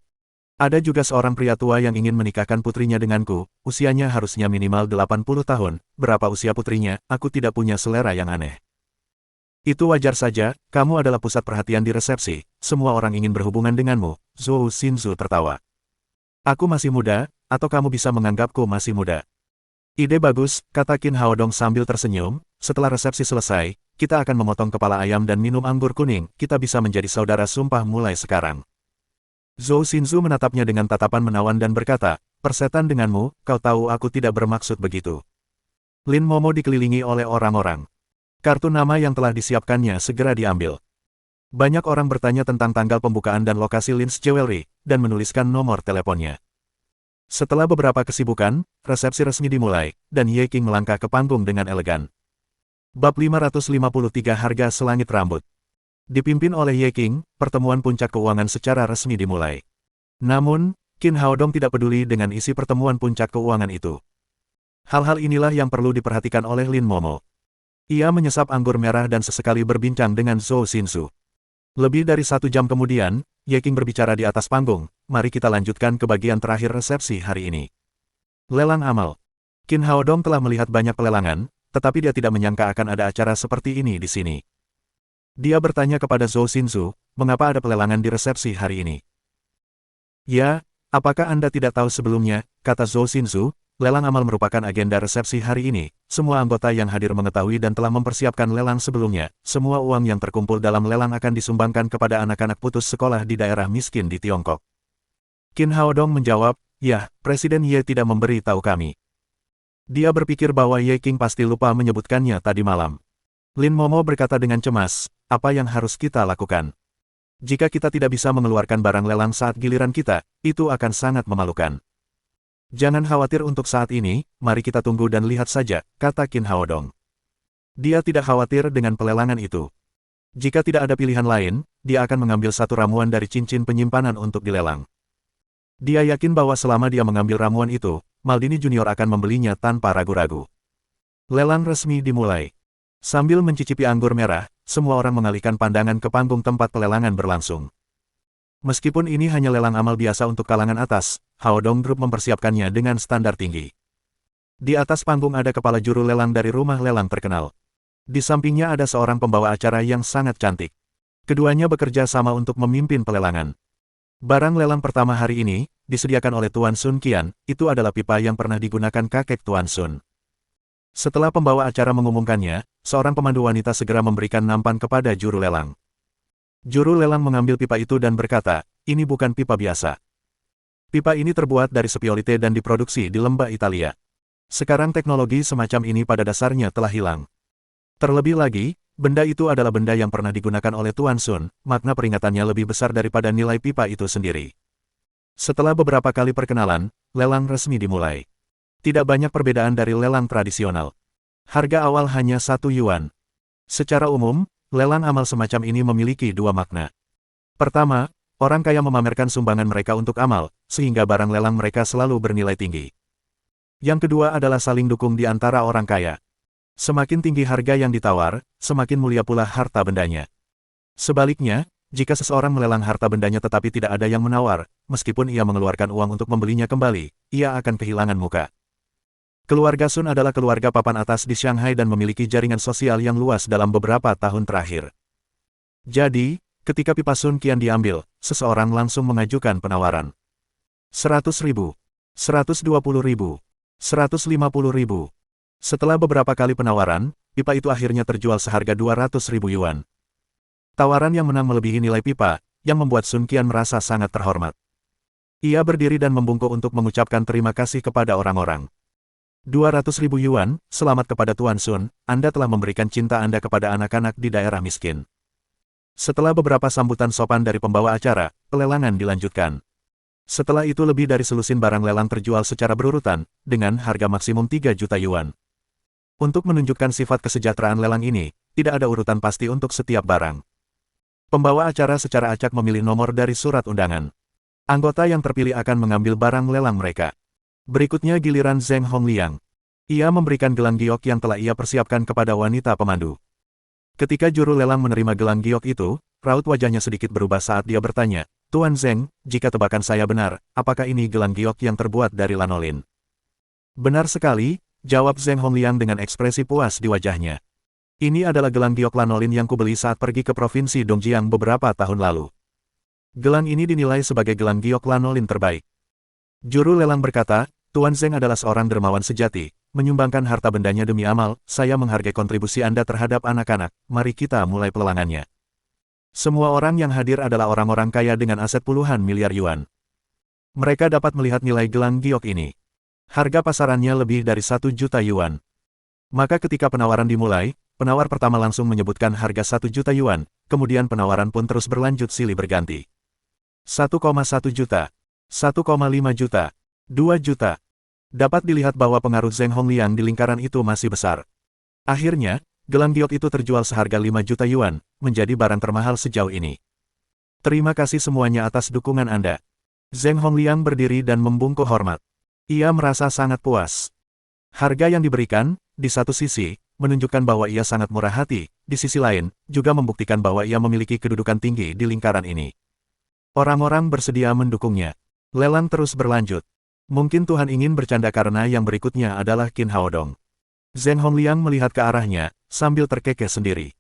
Ada juga seorang pria tua yang ingin menikahkan putrinya denganku, usianya harusnya minimal 80 tahun, berapa usia putrinya, aku tidak punya selera yang aneh. Itu wajar saja, kamu adalah pusat perhatian di resepsi, semua orang ingin berhubungan denganmu, Zhou Xinzu tertawa. Aku masih muda, atau kamu bisa menganggapku masih muda. Ide bagus, kata Qin Haodong sambil tersenyum, setelah resepsi selesai, kita akan memotong kepala ayam dan minum anggur kuning, kita bisa menjadi saudara sumpah mulai sekarang. Zhou Xinzu menatapnya dengan tatapan menawan dan berkata, persetan denganmu, kau tahu aku tidak bermaksud begitu. Lin Momo dikelilingi oleh orang-orang. Kartu nama yang telah disiapkannya segera diambil. Banyak orang bertanya tentang tanggal pembukaan dan lokasi Lin's Jewelry, dan menuliskan nomor teleponnya. Setelah beberapa kesibukan, resepsi resmi dimulai, dan Ye Qing melangkah ke panggung dengan elegan. Bab 553 Harga Selangit Rambut. Dipimpin oleh Ye Qing, pertemuan puncak keuangan secara resmi dimulai. Namun, Qin Haodong tidak peduli dengan isi pertemuan puncak keuangan itu. Hal-hal inilah yang perlu diperhatikan oleh Lin Momo. Ia menyesap anggur merah dan sesekali berbincang dengan Zhou Xinzu. Lebih dari 1 jam kemudian, Ye Qing berbicara di atas panggung, mari kita lanjutkan ke bagian terakhir resepsi hari ini. Lelang amal. Qin Haodong telah melihat banyak pelelangan, tetapi dia tidak menyangka akan ada acara seperti ini di sini. Dia bertanya kepada Zhou Xinzu, mengapa ada pelelangan di resepsi hari ini? Ya, apakah Anda tidak tahu sebelumnya, kata Zhou Xinzu, lelang amal merupakan agenda resepsi hari ini, semua anggota yang hadir mengetahui dan telah mempersiapkan lelang sebelumnya, semua uang yang terkumpul dalam lelang akan disumbangkan kepada anak-anak putus sekolah di daerah miskin di Tiongkok. Qin Haodong menjawab, ya, Presiden Ye tidak memberi tahu kami. Dia berpikir bahwa Ye Qing pasti lupa menyebutkannya tadi malam. Lin Momo berkata dengan cemas, apa yang harus kita lakukan? Jika kita tidak bisa mengeluarkan barang lelang saat giliran kita, itu akan sangat memalukan. Jangan khawatir untuk saat ini, mari kita tunggu dan lihat saja, kata Qin Haodong. Dia tidak khawatir dengan pelelangan itu. Jika tidak ada pilihan lain, dia akan mengambil satu ramuan dari cincin penyimpanan untuk dilelang. Dia yakin bahwa selama dia mengambil ramuan itu, Maldini Junior akan membelinya tanpa ragu-ragu. Lelang resmi dimulai. Sambil mencicipi anggur merah, semua orang mengalihkan pandangan ke panggung tempat pelelangan berlangsung. Meskipun ini hanya lelang amal biasa untuk kalangan atas, Haodong Group mempersiapkannya dengan standar tinggi. Di atas panggung ada kepala juru lelang dari rumah lelang terkenal. Di sampingnya ada seorang pembawa acara yang sangat cantik. Keduanya bekerja sama untuk memimpin pelelangan. Barang lelang pertama hari ini, disediakan oleh Tuan Sun Qian, itu adalah pipa yang pernah digunakan kakek Tuan Sun. Setelah pembawa acara mengumumkannya, seorang pemandu wanita segera memberikan nampan kepada juru lelang. Juru lelang mengambil pipa itu dan berkata, ini bukan pipa biasa. Pipa ini terbuat dari spiolite dan diproduksi di lembah Italia. Sekarang teknologi semacam ini pada dasarnya telah hilang. Terlebih lagi, benda itu adalah benda yang pernah digunakan oleh Tuan Sun, makna peringatannya lebih besar daripada nilai pipa itu sendiri. Setelah beberapa kali perkenalan, lelang resmi dimulai. Tidak banyak perbedaan dari lelang tradisional. Harga awal hanya 1 yuan. Secara umum, lelang amal semacam ini memiliki dua makna. Pertama, orang kaya memamerkan sumbangan mereka untuk amal, sehingga barang lelang mereka selalu bernilai tinggi. Yang kedua adalah saling dukung di antara orang kaya. Semakin tinggi harga yang ditawar, semakin mulia pula harta bendanya. Sebaliknya, jika seseorang melelang harta bendanya tetapi tidak ada yang menawar, meskipun ia mengeluarkan uang untuk membelinya kembali, ia akan kehilangan muka. Keluarga Sun adalah keluarga papan atas di Shanghai dan memiliki jaringan sosial yang luas dalam beberapa tahun terakhir. Jadi, ketika pipa Sun Qian diambil, seseorang langsung mengajukan penawaran. 100.000, 120.000, 150.000. Setelah beberapa kali penawaran, pipa itu akhirnya terjual seharga 200.000 yuan. Tawaran yang menang melebihi nilai pipa, yang membuat Sun Qian merasa sangat terhormat. Ia berdiri dan membungkuk untuk mengucapkan terima kasih kepada orang-orang. 200.000 yuan, selamat kepada Tuan Sun, Anda telah memberikan cinta Anda kepada anak-anak di daerah miskin. Setelah beberapa sambutan sopan dari pembawa acara, pelelangan dilanjutkan. Setelah itu lebih dari selusin barang lelang terjual secara berurutan, dengan harga maksimum 3 juta yuan. Untuk menunjukkan sifat kesejahteraan lelang ini, tidak ada urutan pasti untuk setiap barang. Pembawa acara secara acak memilih nomor dari surat undangan. Anggota yang terpilih akan mengambil barang lelang mereka. Berikutnya giliran Zheng Hongliang. Ia memberikan gelang giok yang telah ia persiapkan kepada wanita pemandu. Ketika juru lelang menerima gelang giok itu, raut wajahnya sedikit berubah saat dia bertanya, Tuan Zheng, jika tebakan saya benar, apakah ini gelang giok yang terbuat dari lanolin? Benar sekali, jawab Zheng Hongliang dengan ekspresi puas di wajahnya. Ini adalah gelang giok lanolin yang kubeli saat pergi ke provinsi Dongjiang beberapa tahun lalu. Gelang ini dinilai sebagai gelang giok lanolin terbaik. Juru lelang berkata, Tuan Zheng adalah seorang dermawan sejati, menyumbangkan harta bendanya demi amal, saya menghargai kontribusi Anda terhadap anak-anak, mari kita mulai pelelangannya. Semua orang yang hadir adalah orang-orang kaya dengan aset puluhan miliar yuan. Mereka dapat melihat nilai gelang giok ini. Harga pasarannya lebih dari 1 juta yuan. Maka ketika penawaran dimulai, penawar pertama langsung menyebutkan harga 1 juta yuan, kemudian penawaran pun terus berlanjut silih berganti. 1,1 juta, 1,5 juta, 2 juta. Dapat dilihat bahwa pengaruh Zheng Hongliang di lingkaran itu masih besar. Akhirnya, gelang giok itu terjual seharga 5 juta yuan, menjadi barang termahal sejauh ini. Terima kasih semuanya atas dukungan Anda. Zheng Hongliang berdiri dan membungkuk hormat. Ia merasa sangat puas. Harga yang diberikan, di satu sisi, menunjukkan bahwa ia sangat murah hati, di sisi lain, juga membuktikan bahwa ia memiliki kedudukan tinggi di lingkaran ini. Orang-orang bersedia mendukungnya. Lelang terus berlanjut. Mungkin Tuhan ingin bercanda karena yang berikutnya adalah Qin Haodong. Zheng Hongliang melihat ke arahnya, sambil terkekeh sendiri.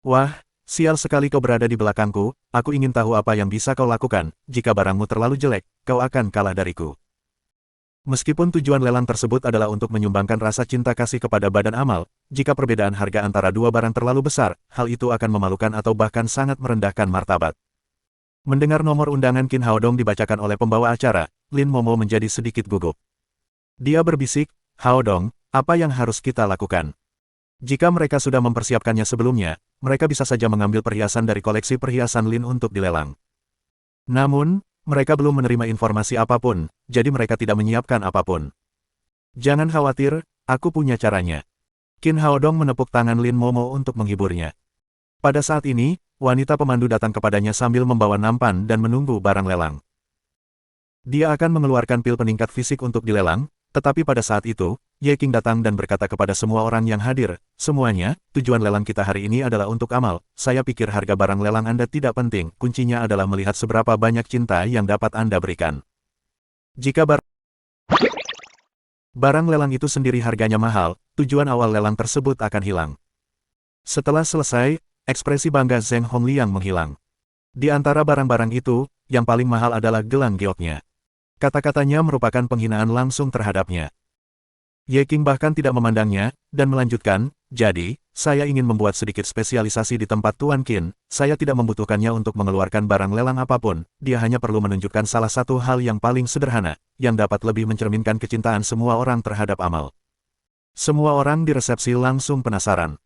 Wah, sial sekali kau berada di belakangku, aku ingin tahu apa yang bisa kau lakukan, jika barangmu terlalu jelek, kau akan kalah dariku. Meskipun tujuan lelang tersebut adalah untuk menyumbangkan rasa cinta kasih kepada badan amal, jika perbedaan harga antara dua barang terlalu besar, hal itu akan memalukan atau bahkan sangat merendahkan martabat. Mendengar nomor undangan Qin Haodong dibacakan oleh pembawa acara, Lin Momo menjadi sedikit gugup. Dia berbisik, Haodong, apa yang harus kita lakukan? Jika mereka sudah mempersiapkannya sebelumnya, mereka bisa saja mengambil perhiasan dari koleksi perhiasan Lin untuk dilelang. Namun, mereka belum menerima informasi apapun, jadi mereka tidak menyiapkan apapun. Jangan khawatir, aku punya caranya. Qin Haodong menepuk tangan Lin Momo untuk menghiburnya. Pada saat ini, wanita pemandu datang kepadanya sambil membawa nampan dan menunggu barang lelang. Dia akan mengeluarkan pil peningkat fisik untuk dilelang, Tetapi pada saat itu, Ye King datang dan berkata kepada semua orang yang hadir, semuanya, tujuan lelang kita hari ini adalah untuk amal. Saya pikir harga barang lelang Anda tidak penting, kuncinya adalah melihat seberapa banyak cinta yang dapat Anda berikan. Jika barang lelang itu sendiri harganya mahal, tujuan awal lelang tersebut akan hilang. Setelah selesai, ekspresi bangga Zheng Hongliang menghilang. Di antara barang-barang itu, yang paling mahal adalah gelang gioknya. Kata-katanya merupakan penghinaan langsung terhadapnya. Ye King bahkan tidak memandangnya, dan melanjutkan, jadi, saya ingin membuat sedikit spesialisasi di tempat Tuan Qin, saya tidak membutuhkannya untuk mengeluarkan barang lelang apapun, dia hanya perlu menunjukkan salah satu hal yang paling sederhana, yang dapat lebih mencerminkan kecintaan semua orang terhadap amal. Semua orang di resepsi langsung penasaran.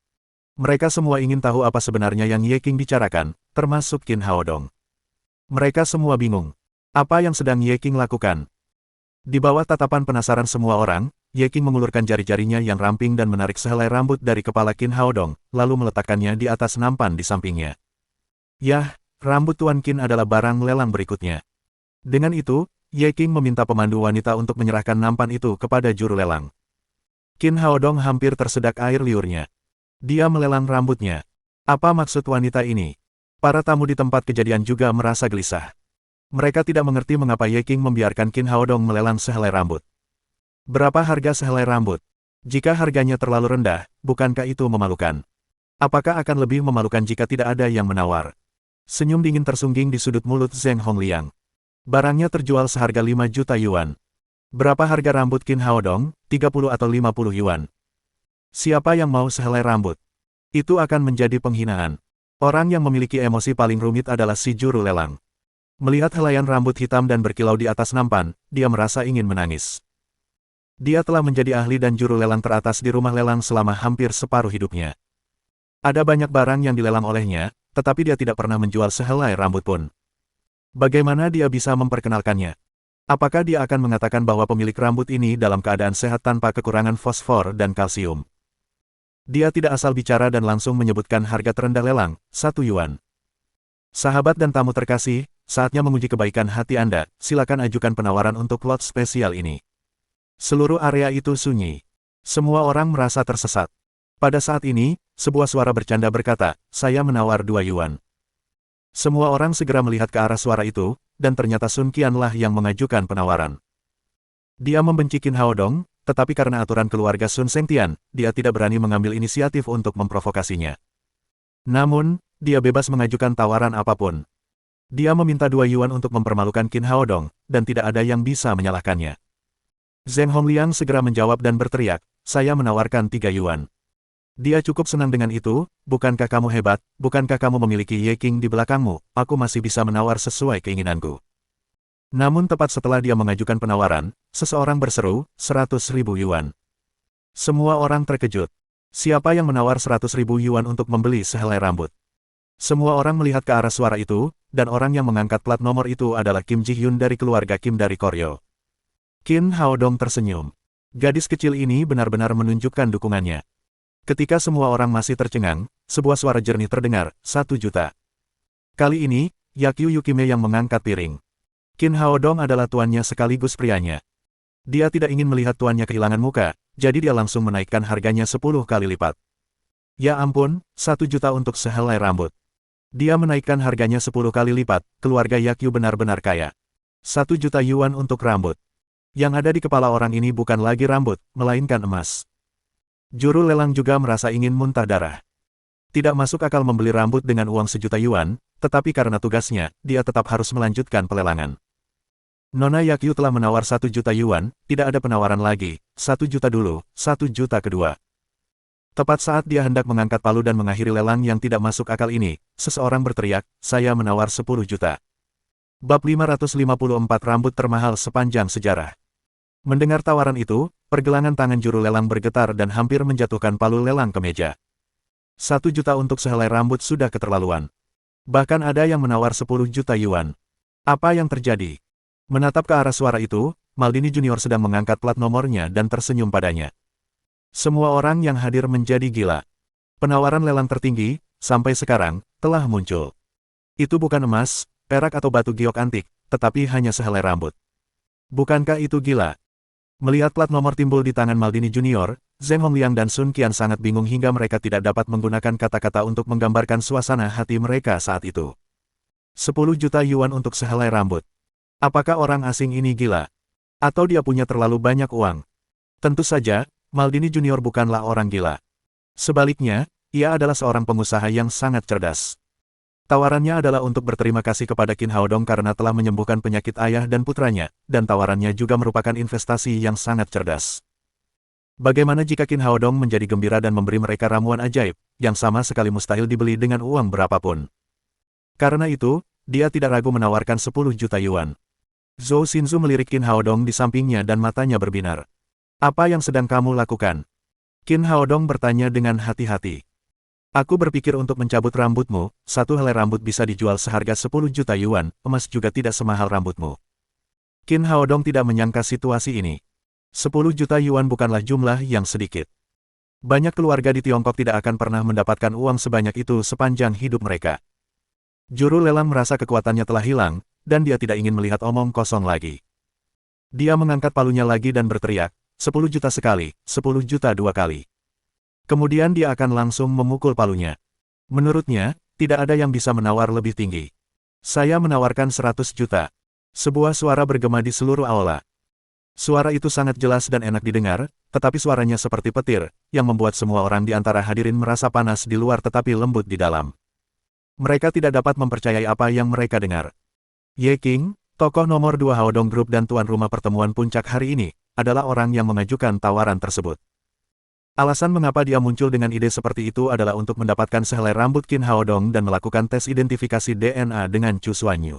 Mereka semua ingin tahu apa sebenarnya yang Ye King bicarakan, termasuk Qin Haodong. Mereka semua bingung. Apa yang sedang Ye King lakukan? Di bawah tatapan penasaran semua orang, Ye King mengulurkan jari-jarinya yang ramping dan menarik sehelai rambut dari kepala Qin Haodong, lalu meletakkannya di atas nampan di sampingnya. Yah, rambut Tuan Qin adalah barang lelang berikutnya. Dengan itu, Ye King meminta pemandu wanita untuk menyerahkan nampan itu kepada juru lelang. Qin Haodong hampir tersedak air liurnya. Dia melelang rambutnya. Apa maksud wanita ini? Para tamu di tempat kejadian juga merasa gelisah. Mereka tidak mengerti mengapa Ye King membiarkan Qin Haodong melelang sehelai rambut. Berapa harga sehelai rambut? Jika harganya terlalu rendah, bukankah itu memalukan? Apakah akan lebih memalukan jika tidak ada yang menawar? Senyum dingin tersungging di sudut mulut Zheng Hongliang. Barangnya terjual seharga 5 juta yuan. Berapa harga rambut Qin Haodong? 30 atau 50 yuan. Siapa yang mau sehelai rambut? Itu akan menjadi penghinaan. Orang yang memiliki emosi paling rumit adalah si juru lelang. Melihat helaian rambut hitam dan berkilau di atas nampan, dia merasa ingin menangis. Dia telah menjadi ahli dan juru lelang teratas di rumah lelang selama hampir separuh hidupnya. Ada banyak barang yang dilelang olehnya, tetapi dia tidak pernah menjual sehelai rambut pun. Bagaimana dia bisa memperkenalkannya? Apakah dia akan mengatakan bahwa pemilik rambut ini dalam keadaan sehat tanpa kekurangan fosfor dan kalsium? Dia tidak asal bicara dan langsung menyebutkan harga terendah lelang, 1 yuan. Sahabat dan tamu terkasih, saatnya menguji kebaikan hati Anda, silakan ajukan penawaran untuk lot spesial ini. Seluruh area itu sunyi. Semua orang merasa tersesat. Pada saat ini, sebuah suara bercanda berkata, saya menawar 2 yuan. Semua orang segera melihat ke arah suara itu, dan ternyata Sun Qianlah yang mengajukan penawaran. Dia membenci Qin Haodong, tetapi karena aturan keluarga Sun Sengtian, dia tidak berani mengambil inisiatif untuk memprovokasinya. Namun, dia bebas mengajukan tawaran apapun. Dia meminta 2 yuan untuk mempermalukan Qin Haodong, dan tidak ada yang bisa menyalahkannya. Zheng Hongliang segera menjawab dan berteriak, saya menawarkan 3 yuan. Dia cukup senang dengan itu, bukankah kamu hebat, bukankah kamu memiliki Ye King di belakangmu, aku masih bisa menawar sesuai keinginanku. Namun tepat setelah dia mengajukan penawaran, seseorang berseru, 100.000 yuan. Semua orang terkejut. Siapa yang menawar 100.000 yuan untuk membeli sehelai rambut? Semua orang melihat ke arah suara itu, dan orang yang mengangkat plat nomor itu adalah Kim Ji-hyun dari keluarga Kim dari Koryo. Qin Haodong tersenyum. Gadis kecil ini benar-benar menunjukkan dukungannya. Ketika semua orang masih tercengang, sebuah suara jernih terdengar, 1 juta. Kali ini, Yakyu Yukime yang mengangkat piring. Qin Haodong adalah tuannya sekaligus prianya. Dia tidak ingin melihat tuannya kehilangan muka, jadi dia langsung menaikkan harganya 10 kali lipat. Ya ampun, 1 juta untuk sehelai rambut. Dia menaikkan harganya 10 kali lipat, keluarga Yakyu benar-benar kaya. 1 juta yuan untuk rambut. Yang ada di kepala orang ini bukan lagi rambut, melainkan emas. Juru lelang juga merasa ingin muntah darah. Tidak masuk akal membeli rambut dengan uang 1 juta yuan, tetapi karena tugasnya, dia tetap harus melanjutkan pelelangan. Nona Yakyu telah menawar 1 juta yuan, tidak ada penawaran lagi, 1 juta dulu, 1 juta kedua. Tepat saat dia hendak mengangkat palu dan mengakhiri lelang yang tidak masuk akal ini, seseorang berteriak, saya menawar 10 juta. Bab 554 rambut termahal sepanjang sejarah. Mendengar tawaran itu, pergelangan tangan juru lelang bergetar dan hampir menjatuhkan palu lelang ke meja. 1 juta untuk sehelai rambut sudah keterlaluan. Bahkan ada yang menawar 10 juta yuan. Apa yang terjadi? Menatap ke arah suara itu, Maldini Junior sedang mengangkat plat nomornya dan tersenyum padanya. Semua orang yang hadir menjadi gila. Penawaran lelang tertinggi, sampai sekarang, telah muncul. Itu bukan emas, perak atau batu giok antik, tetapi hanya sehelai rambut. Bukankah itu gila? Melihat plat nomor timbul di tangan Maldini Junior, Zheng Hongliang dan Sun Qian sangat bingung hingga mereka tidak dapat menggunakan kata-kata untuk menggambarkan suasana hati mereka saat itu. 10 juta yuan untuk sehelai rambut. Apakah orang asing ini gila? Atau dia punya terlalu banyak uang? Tentu saja, Maldini Junior bukanlah orang gila. Sebaliknya, ia adalah seorang pengusaha yang sangat cerdas. Tawarannya adalah untuk berterima kasih kepada Qin Haodong karena telah menyembuhkan penyakit ayah dan putranya, dan tawarannya juga merupakan investasi yang sangat cerdas. Bagaimana jika Qin Haodong menjadi gembira dan memberi mereka ramuan ajaib, yang sama sekali mustahil dibeli dengan uang berapapun? Karena itu, dia tidak ragu menawarkan 10 juta yuan. Zhou Xinzu melirik Qin Haodong di sampingnya dan matanya berbinar. Apa yang sedang kamu lakukan? Qin Haodong bertanya dengan hati-hati. Aku berpikir untuk mencabut rambutmu, satu helai rambut bisa dijual seharga 10 juta yuan, emas juga tidak semahal rambutmu. Qin Haodong tidak menyangka situasi ini. 10 juta yuan bukanlah jumlah yang sedikit. Banyak keluarga di Tiongkok tidak akan pernah mendapatkan uang sebanyak itu sepanjang hidup mereka. Juru lelang merasa kekuatannya telah hilang, dan dia tidak ingin melihat omong kosong lagi. Dia mengangkat palunya lagi dan berteriak, 10 juta sekali, 10 juta dua kali. Kemudian dia akan langsung memukul palunya. Menurutnya, tidak ada yang bisa menawar lebih tinggi. Saya menawarkan 100 juta. Sebuah suara bergema di seluruh aula. Suara itu sangat jelas dan enak didengar, tetapi suaranya seperti petir, yang membuat semua orang di antara hadirin merasa panas di luar tetapi lembut di dalam. Mereka tidak dapat mempercayai apa yang mereka dengar. Ye Qing, tokoh nomor 2 Haodong Group dan tuan rumah pertemuan puncak hari ini, adalah orang yang mengajukan tawaran tersebut. Alasan mengapa dia muncul dengan ide seperti itu adalah untuk mendapatkan sehelai rambut Qin Haodong dan melakukan tes identifikasi DNA dengan Chu Xuanyu.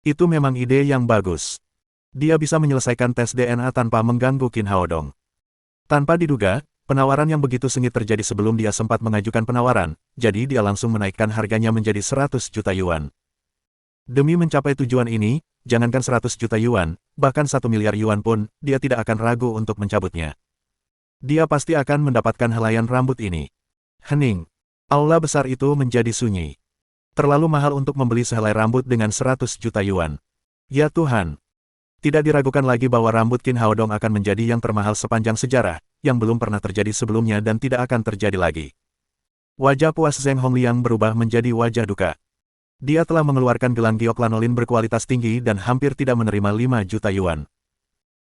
Itu memang ide yang bagus. Dia bisa menyelesaikan tes DNA tanpa mengganggu Qin Haodong. Tanpa diduga, penawaran yang begitu sengit terjadi sebelum dia sempat mengajukan penawaran, jadi dia langsung menaikkan harganya menjadi 100 juta yuan. Demi mencapai tujuan ini, jangankan 100 juta yuan, bahkan 1 miliar yuan pun, dia tidak akan ragu untuk mencabutnya. Dia pasti akan mendapatkan helaian rambut ini. Hening. Aula besar itu menjadi sunyi. Terlalu mahal untuk membeli sehelai rambut dengan 100 juta yuan. Ya Tuhan. Tidak diragukan lagi bahwa rambut Qin Haodong akan menjadi yang termahal sepanjang sejarah, yang belum pernah terjadi sebelumnya dan tidak akan terjadi lagi. Wajah puas Zheng Hongliang berubah menjadi wajah duka. Dia telah mengeluarkan gelang giok lanolin berkualitas tinggi dan hampir tidak menerima 5 juta yuan.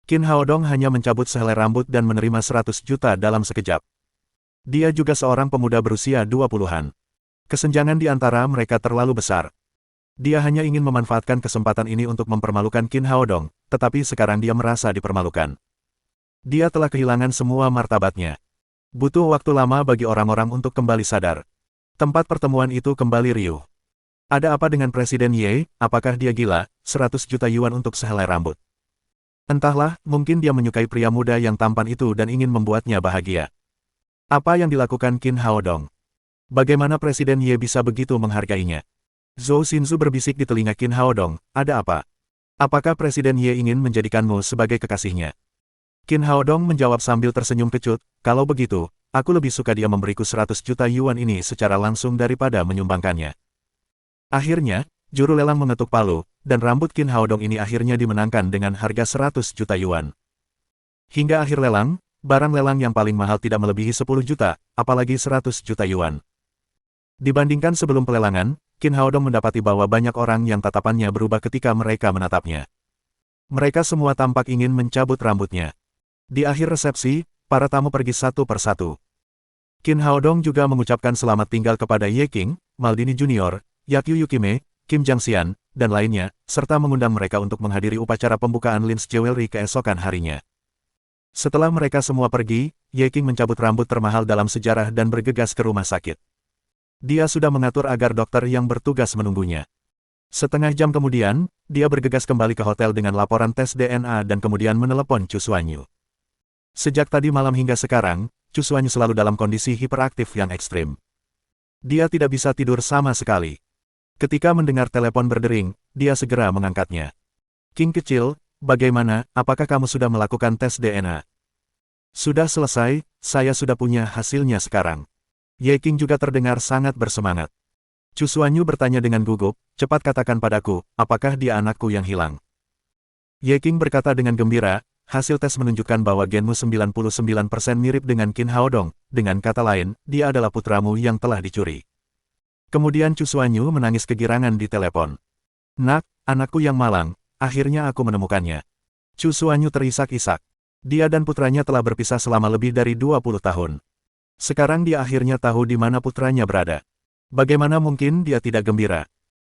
Qin Haodong hanya mencabut sehelai rambut dan menerima 100 juta dalam sekejap. Dia juga seorang pemuda berusia 20-an. Kesenjangan di antara mereka terlalu besar. Dia hanya ingin memanfaatkan kesempatan ini untuk mempermalukan Qin Haodong, tetapi sekarang dia merasa dipermalukan. Dia telah kehilangan semua martabatnya. Butuh waktu lama bagi orang-orang untuk kembali sadar. Tempat pertemuan itu kembali riuh. Ada apa dengan Presiden Ye? Apakah dia gila? 100 juta yuan untuk sehelai rambut. Entahlah, mungkin dia menyukai pria muda yang tampan itu dan ingin membuatnya bahagia. Apa yang dilakukan Qin Haodong? Bagaimana Presiden Ye bisa begitu menghargainya? Zhou Xinzu berbisik di telinga Qin Haodong, ada apa? Apakah Presiden Ye ingin menjadikanmu sebagai kekasihnya? Qin Haodong menjawab sambil tersenyum kecut, kalau begitu, aku lebih suka dia memberiku 100 juta yuan ini secara langsung daripada menyumbangkannya. Akhirnya, juru lelang mengetuk palu, dan rambut Qin Haodong ini akhirnya dimenangkan dengan harga 100 juta yuan. Hingga akhir lelang, barang lelang yang paling mahal tidak melebihi 10 juta, apalagi 100 juta yuan. Dibandingkan sebelum pelelangan, Qin Haodong mendapati bahwa banyak orang yang tatapannya berubah ketika mereka menatapnya. Mereka semua tampak ingin mencabut rambutnya. Di akhir resepsi, para tamu pergi satu persatu. Qin Haodong juga mengucapkan selamat tinggal kepada Ye Qing, Maldini Junior, Yakyu Yukime, Kim Jiangxian, dan lainnya, serta mengundang mereka untuk menghadiri upacara pembukaan Lins Jewelry keesokan harinya. Setelah mereka semua pergi, Ye Qing mencabut rambut termahal dalam sejarah dan bergegas ke rumah sakit. Dia sudah mengatur agar dokter yang bertugas menunggunya. Setengah jam kemudian, dia bergegas kembali ke hotel dengan laporan tes DNA dan kemudian menelepon Chu Xuanyu. Sejak tadi malam hingga sekarang, Chu Xuanyu selalu dalam kondisi hiperaktif yang ekstrim. Dia tidak bisa tidur sama sekali. Ketika mendengar telepon berdering, dia segera mengangkatnya. Qing kecil, bagaimana, apakah kamu sudah melakukan tes DNA? Sudah selesai, saya sudah punya hasilnya sekarang. Ye Qing juga terdengar sangat bersemangat. Chu Xuanyu bertanya dengan gugup, cepat katakan padaku, apakah dia anakku yang hilang? Ye Qing berkata dengan gembira, hasil tes menunjukkan bahwa genmu 99% mirip dengan Qin Haodong, dengan kata lain, dia adalah putramu yang telah dicuri. Kemudian Chu Xuanyu menangis kegirangan di telepon. Nak, anakku yang malang, akhirnya aku menemukannya. Chu Xuanyu terisak-isak. Dia dan putranya telah berpisah selama lebih dari 20 tahun. Sekarang dia akhirnya tahu di mana putranya berada. Bagaimana mungkin dia tidak gembira?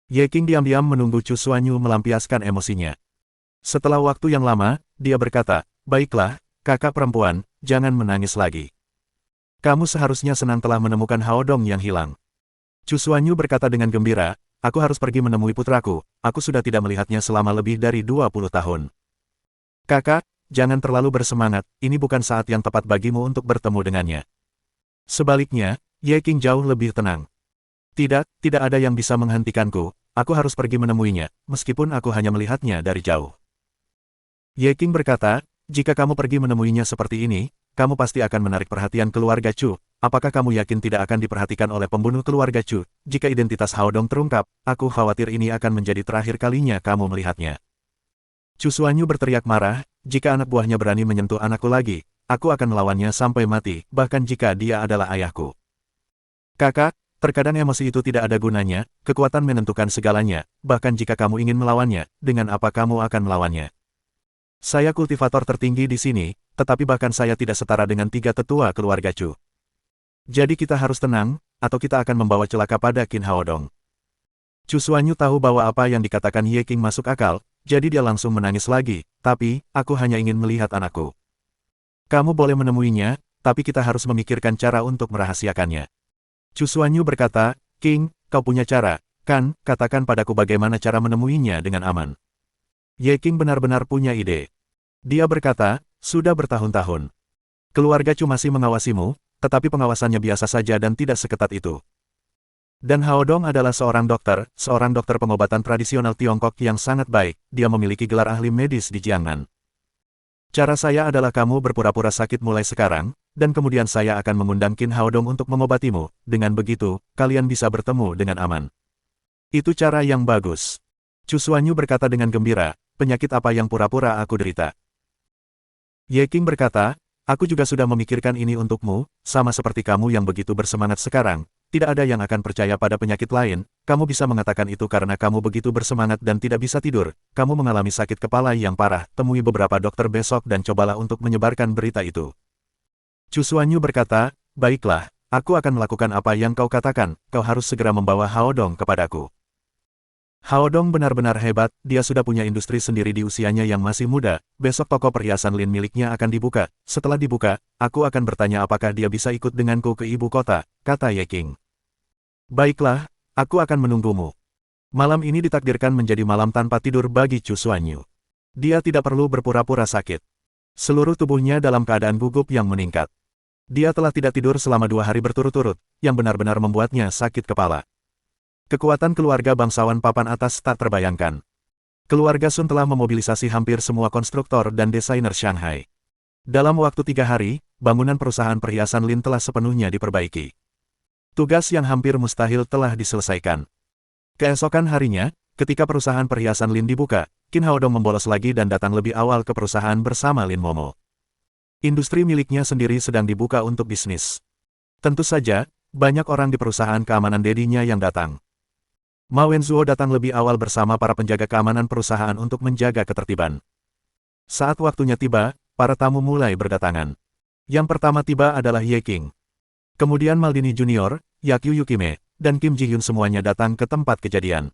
Ye Qing diam-diam menunggu Chu Xuanyu melampiaskan emosinya. Setelah waktu yang lama, dia berkata, "Baiklah, kakak perempuan, jangan menangis lagi. Kamu seharusnya senang telah menemukan Haodong yang hilang." Chu Xuanyu berkata dengan gembira, "Aku harus pergi menemui putraku, aku sudah tidak melihatnya selama lebih dari 20 tahun. Kakak, jangan terlalu bersemangat, ini bukan saat yang tepat bagimu untuk bertemu dengannya." Sebaliknya, Ye Qing jauh lebih tenang. "Tidak, tidak ada yang bisa menghentikanku, aku harus pergi menemuinya, meskipun aku hanya melihatnya dari jauh." Ye Qing berkata, "Jika kamu pergi menemuinya seperti ini, kamu pasti akan menarik perhatian keluarga Chu. Apakah kamu yakin tidak akan diperhatikan oleh pembunuh keluarga Chu? Jika identitas Haodong terungkap, aku khawatir ini akan menjadi terakhir kalinya kamu melihatnya." Chu Xuanyu berteriak marah, "Jika anak buahnya berani menyentuh anakku lagi, aku akan melawannya sampai mati, bahkan jika dia adalah ayahku." "Kakak, terkadang emosi itu tidak ada gunanya, kekuatan menentukan segalanya, bahkan jika kamu ingin melawannya, dengan apa kamu akan melawannya? Saya kultivator tertinggi di sini, tetapi bahkan saya tidak setara dengan 3 tetua keluarga Chu. Jadi kita harus tenang, atau kita akan membawa celaka pada Qin Haodong." Chu Xuanyu tahu bahwa apa yang dikatakan Ye Qing masuk akal, jadi dia langsung menangis lagi, "Tapi, aku hanya ingin melihat anakku. Kamu boleh menemuinya, tapi kita harus memikirkan cara untuk merahasiakannya." Chu Xuanyu berkata, "King, kau punya cara, kan? Katakan padaku bagaimana cara menemuinya dengan aman." Ye Qing benar-benar punya ide. Dia berkata, "Sudah bertahun-tahun. Keluarga Chu masih mengawasimu, tetapi pengawasannya biasa saja dan tidak seketat itu. Dan Haodong adalah seorang dokter pengobatan tradisional Tiongkok yang sangat baik, dia memiliki gelar ahli medis di Jiangnan. Cara saya adalah kamu berpura-pura sakit mulai sekarang, dan kemudian saya akan mengundang Qin Haodong untuk mengobatimu, dengan begitu, kalian bisa bertemu dengan aman." "Itu cara yang bagus." Chu Xuanyu berkata dengan gembira, "Penyakit apa yang pura-pura aku derita?" Ye Qing berkata, "Aku juga sudah memikirkan ini untukmu, sama seperti kamu yang begitu bersemangat sekarang, tidak ada yang akan percaya pada penyakit lain, kamu bisa mengatakan itu karena kamu begitu bersemangat dan tidak bisa tidur, kamu mengalami sakit kepala yang parah, temui beberapa dokter besok dan cobalah untuk menyebarkan berita itu." Chu Xuanyu berkata, "Baiklah, aku akan melakukan apa yang kau katakan, kau harus segera membawa Haodong kepadaku." Haodong benar-benar hebat, dia sudah punya industri sendiri di usianya yang masih muda, besok toko perhiasan Lin miliknya akan dibuka, setelah dibuka, aku akan bertanya apakah dia bisa ikut denganku ke ibu kota, kata Ye Qing. "Baiklah, aku akan menunggumu." Malam ini ditakdirkan menjadi malam tanpa tidur bagi Chu Xuanyu. Dia tidak perlu berpura-pura sakit. Seluruh tubuhnya dalam keadaan gugup yang meningkat. Dia telah tidak tidur selama 2 hari berturut-turut, yang benar-benar membuatnya sakit kepala. Kekuatan keluarga bangsawan papan atas tak terbayangkan. Keluarga Sun telah memobilisasi hampir semua konstruktor dan desainer Shanghai. Dalam waktu 3 hari, bangunan perusahaan perhiasan Lin telah sepenuhnya diperbaiki. Tugas yang hampir mustahil telah diselesaikan. Keesokan harinya, ketika perusahaan perhiasan Lin dibuka, Qin Haodong membolos lagi dan datang lebih awal ke perusahaan bersama Lin Momo. Industri miliknya sendiri sedang dibuka untuk bisnis. Tentu saja, banyak orang di perusahaan keamanan dedinya yang datang. Ma Wenzuo datang lebih awal bersama para penjaga keamanan perusahaan untuk menjaga ketertiban. Saat waktunya tiba, para tamu mulai berdatangan. Yang pertama tiba adalah Ye Qing. Kemudian Maldini Junior, Yakyu Yukime, dan Kim Ji-hyun semuanya datang ke tempat kejadian.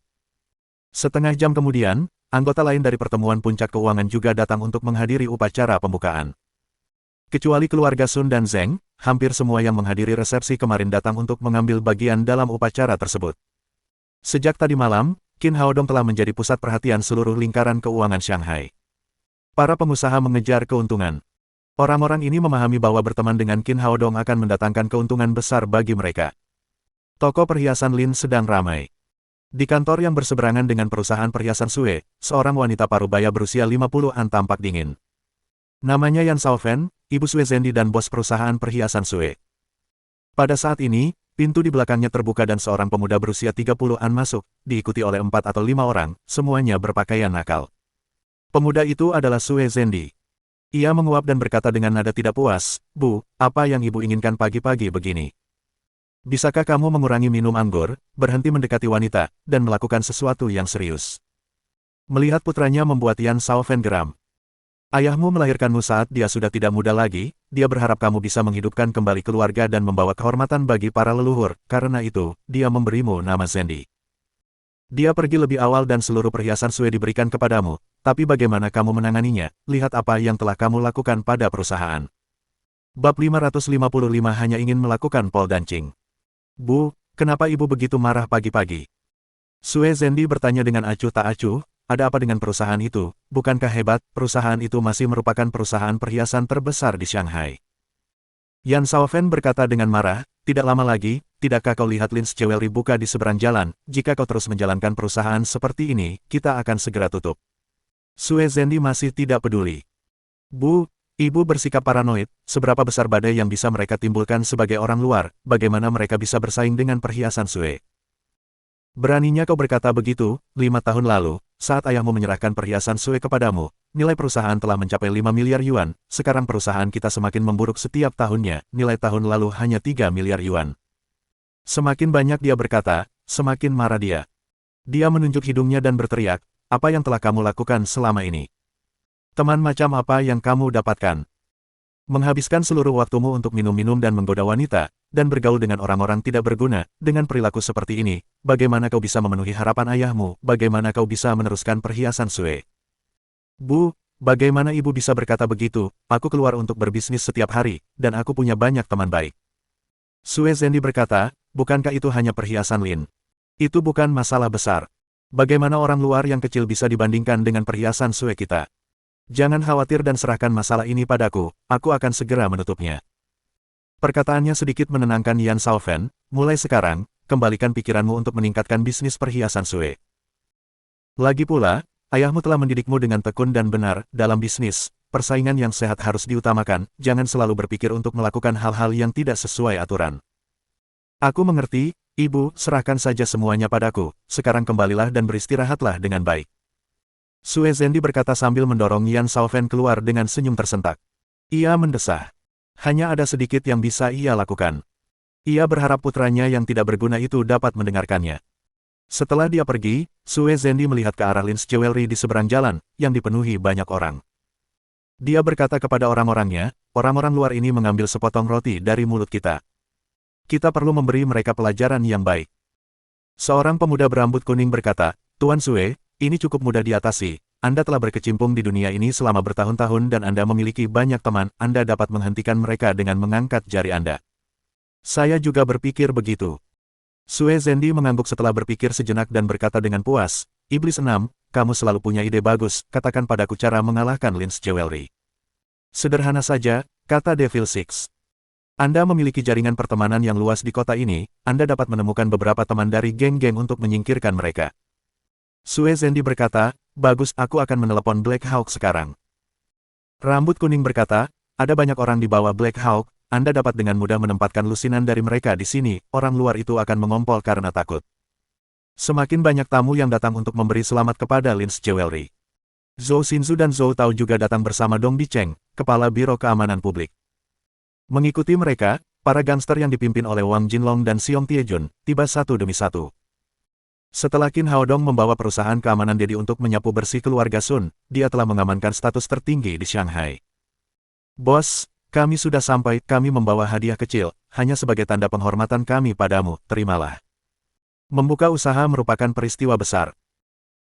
Setengah jam kemudian, anggota lain dari pertemuan puncak keuangan juga datang untuk menghadiri upacara pembukaan. Kecuali keluarga Sun dan Zeng, hampir semua yang menghadiri resepsi kemarin datang untuk mengambil bagian dalam upacara tersebut. Sejak tadi malam, Qin Haodong telah menjadi pusat perhatian seluruh lingkaran keuangan Shanghai. Para pengusaha mengejar keuntungan. Orang-orang ini memahami bahwa berteman dengan Qin Haodong akan mendatangkan keuntungan besar bagi mereka. Toko perhiasan Lin sedang ramai. Di kantor yang berseberangan dengan perusahaan perhiasan Sue, seorang wanita parubaya berusia 50-an tampak dingin. Namanya Yan Shaofen, ibu Sue Zendi dan bos perusahaan perhiasan Sue. Pada saat ini, pintu di belakangnya terbuka dan seorang pemuda berusia 30-an masuk, diikuti oleh 4 atau 5 orang, semuanya berpakaian nakal. Pemuda itu adalah Sue Zendi. Ia menguap dan berkata dengan nada tidak puas, "Bu, apa yang ibu inginkan pagi-pagi begini? Bisakah kamu mengurangi minum anggur, berhenti mendekati wanita, dan melakukan sesuatu yang serius?" Melihat putranya membuat Yan Shaofen geram. "Ayahmu melahirkanmu saat dia sudah tidak muda lagi, dia berharap kamu bisa menghidupkan kembali keluarga dan membawa kehormatan bagi para leluhur, karena itu, dia memberimu nama Zendi. Dia pergi lebih awal dan seluruh perhiasan Sue diberikan kepadamu, tapi bagaimana kamu menanganinya? Lihat apa yang telah kamu lakukan pada perusahaan." Bab 555 hanya ingin melakukan pole dancing. "Bu, kenapa ibu begitu marah pagi-pagi?" Sue Zendi bertanya dengan acuh tak acuh, "Ada apa dengan perusahaan itu? Bukankah hebat, perusahaan itu masih merupakan perusahaan perhiasan terbesar di Shanghai?" Yan Shaofen berkata dengan marah, "Tidak lama lagi, tidakkah kau lihat Lin's Jewelry buka di seberang jalan? Jika kau terus menjalankan perusahaan seperti ini, kita akan segera tutup." Sue Zendi masih tidak peduli. "Bu, ibu bersikap paranoid, seberapa besar badai yang bisa mereka timbulkan sebagai orang luar, bagaimana mereka bisa bersaing dengan perhiasan Sue? Beraninya kau berkata begitu, 5 tahun lalu, saat ayahmu menyerahkan perhiasan Sue kepadamu, nilai perusahaan telah mencapai 5 miliar yuan, sekarang perusahaan kita semakin memburuk setiap tahunnya, nilai tahun lalu hanya 3 miliar yuan. Semakin banyak dia berkata, semakin marah dia. Dia menunjuk hidungnya dan berteriak, "Apa yang telah kamu lakukan selama ini? Teman macam apa yang kamu dapatkan? Menghabiskan seluruh waktumu untuk minum-minum dan menggoda wanita, dan bergaul dengan orang-orang tidak berguna, dengan perilaku seperti ini, bagaimana kau bisa memenuhi harapan ayahmu, bagaimana kau bisa meneruskan perhiasan Sue?" "Bu, bagaimana ibu bisa berkata begitu? Aku keluar untuk berbisnis setiap hari, dan aku punya banyak teman baik." Sue Zendi berkata, "Bukankah itu hanya perhiasan Lin? Itu bukan masalah besar. Bagaimana orang luar yang kecil bisa dibandingkan dengan perhiasan Sue kita? Jangan khawatir dan serahkan masalah ini padaku, aku akan segera menutupnya." Perkataannya sedikit menenangkan Yan Shaofen, "Mulai sekarang, kembalikan pikiranmu untuk meningkatkan bisnis perhiasan Sue. Lagi pula, ayahmu telah mendidikmu dengan tekun dan benar, dalam bisnis, persaingan yang sehat harus diutamakan, jangan selalu berpikir untuk melakukan hal-hal yang tidak sesuai aturan." "Aku mengerti, ibu, serahkan saja semuanya padaku, sekarang kembalilah dan beristirahatlah dengan baik." Sue Zendi berkata sambil mendorong Yan Shaofen keluar dengan senyum tersentak. Ia mendesah. Hanya ada sedikit yang bisa ia lakukan. Ia berharap putranya yang tidak berguna itu dapat mendengarkannya. Setelah dia pergi, Sue Zendi melihat ke arah Lin's Jewelry di seberang jalan, yang dipenuhi banyak orang. Dia berkata kepada orang-orangnya, "Orang-orang luar ini mengambil sepotong roti dari mulut kita. Kita perlu memberi mereka pelajaran yang baik." Seorang pemuda berambut kuning berkata, "Tuan Sue, ini cukup mudah diatasi. Anda telah berkecimpung di dunia ini selama bertahun-tahun dan Anda memiliki banyak teman, Anda dapat menghentikan mereka dengan mengangkat jari Anda." "Saya juga berpikir begitu." Sue Zendi mengangguk setelah berpikir sejenak dan berkata dengan puas, "Iblis 6, kamu selalu punya ide bagus, katakan padaku cara mengalahkan Lin's Jewelry." "Sederhana saja," kata Devil Six. "Anda memiliki jaringan pertemanan yang luas di kota ini, Anda dapat menemukan beberapa teman dari geng-geng untuk menyingkirkan mereka." Sue Zendi berkata, "Bagus, aku akan menelepon Black Hawk sekarang." Rambut kuning berkata, "Ada banyak orang di bawah Black Hawk, Anda dapat dengan mudah menempatkan lusinan dari mereka di sini, orang luar itu akan mengompol karena takut. Semakin banyak tamu yang datang untuk memberi selamat kepada Lin's Jewelry." Zhou Xinzu dan Zhou Tao juga datang bersama Dong Bicheng, kepala Biro Keamanan Publik. Mengikuti mereka, para gangster yang dipimpin oleh Wang Jinlong dan Xiong Tiejun, tiba satu demi satu. Setelah Qin Haodong membawa perusahaan keamanan Dedi untuk menyapu bersih keluarga Sun, dia telah mengamankan status tertinggi di Shanghai. "Bos, kami sudah sampai, kami membawa hadiah kecil, hanya sebagai tanda penghormatan kami padamu, terimalah." Membuka usaha merupakan peristiwa besar.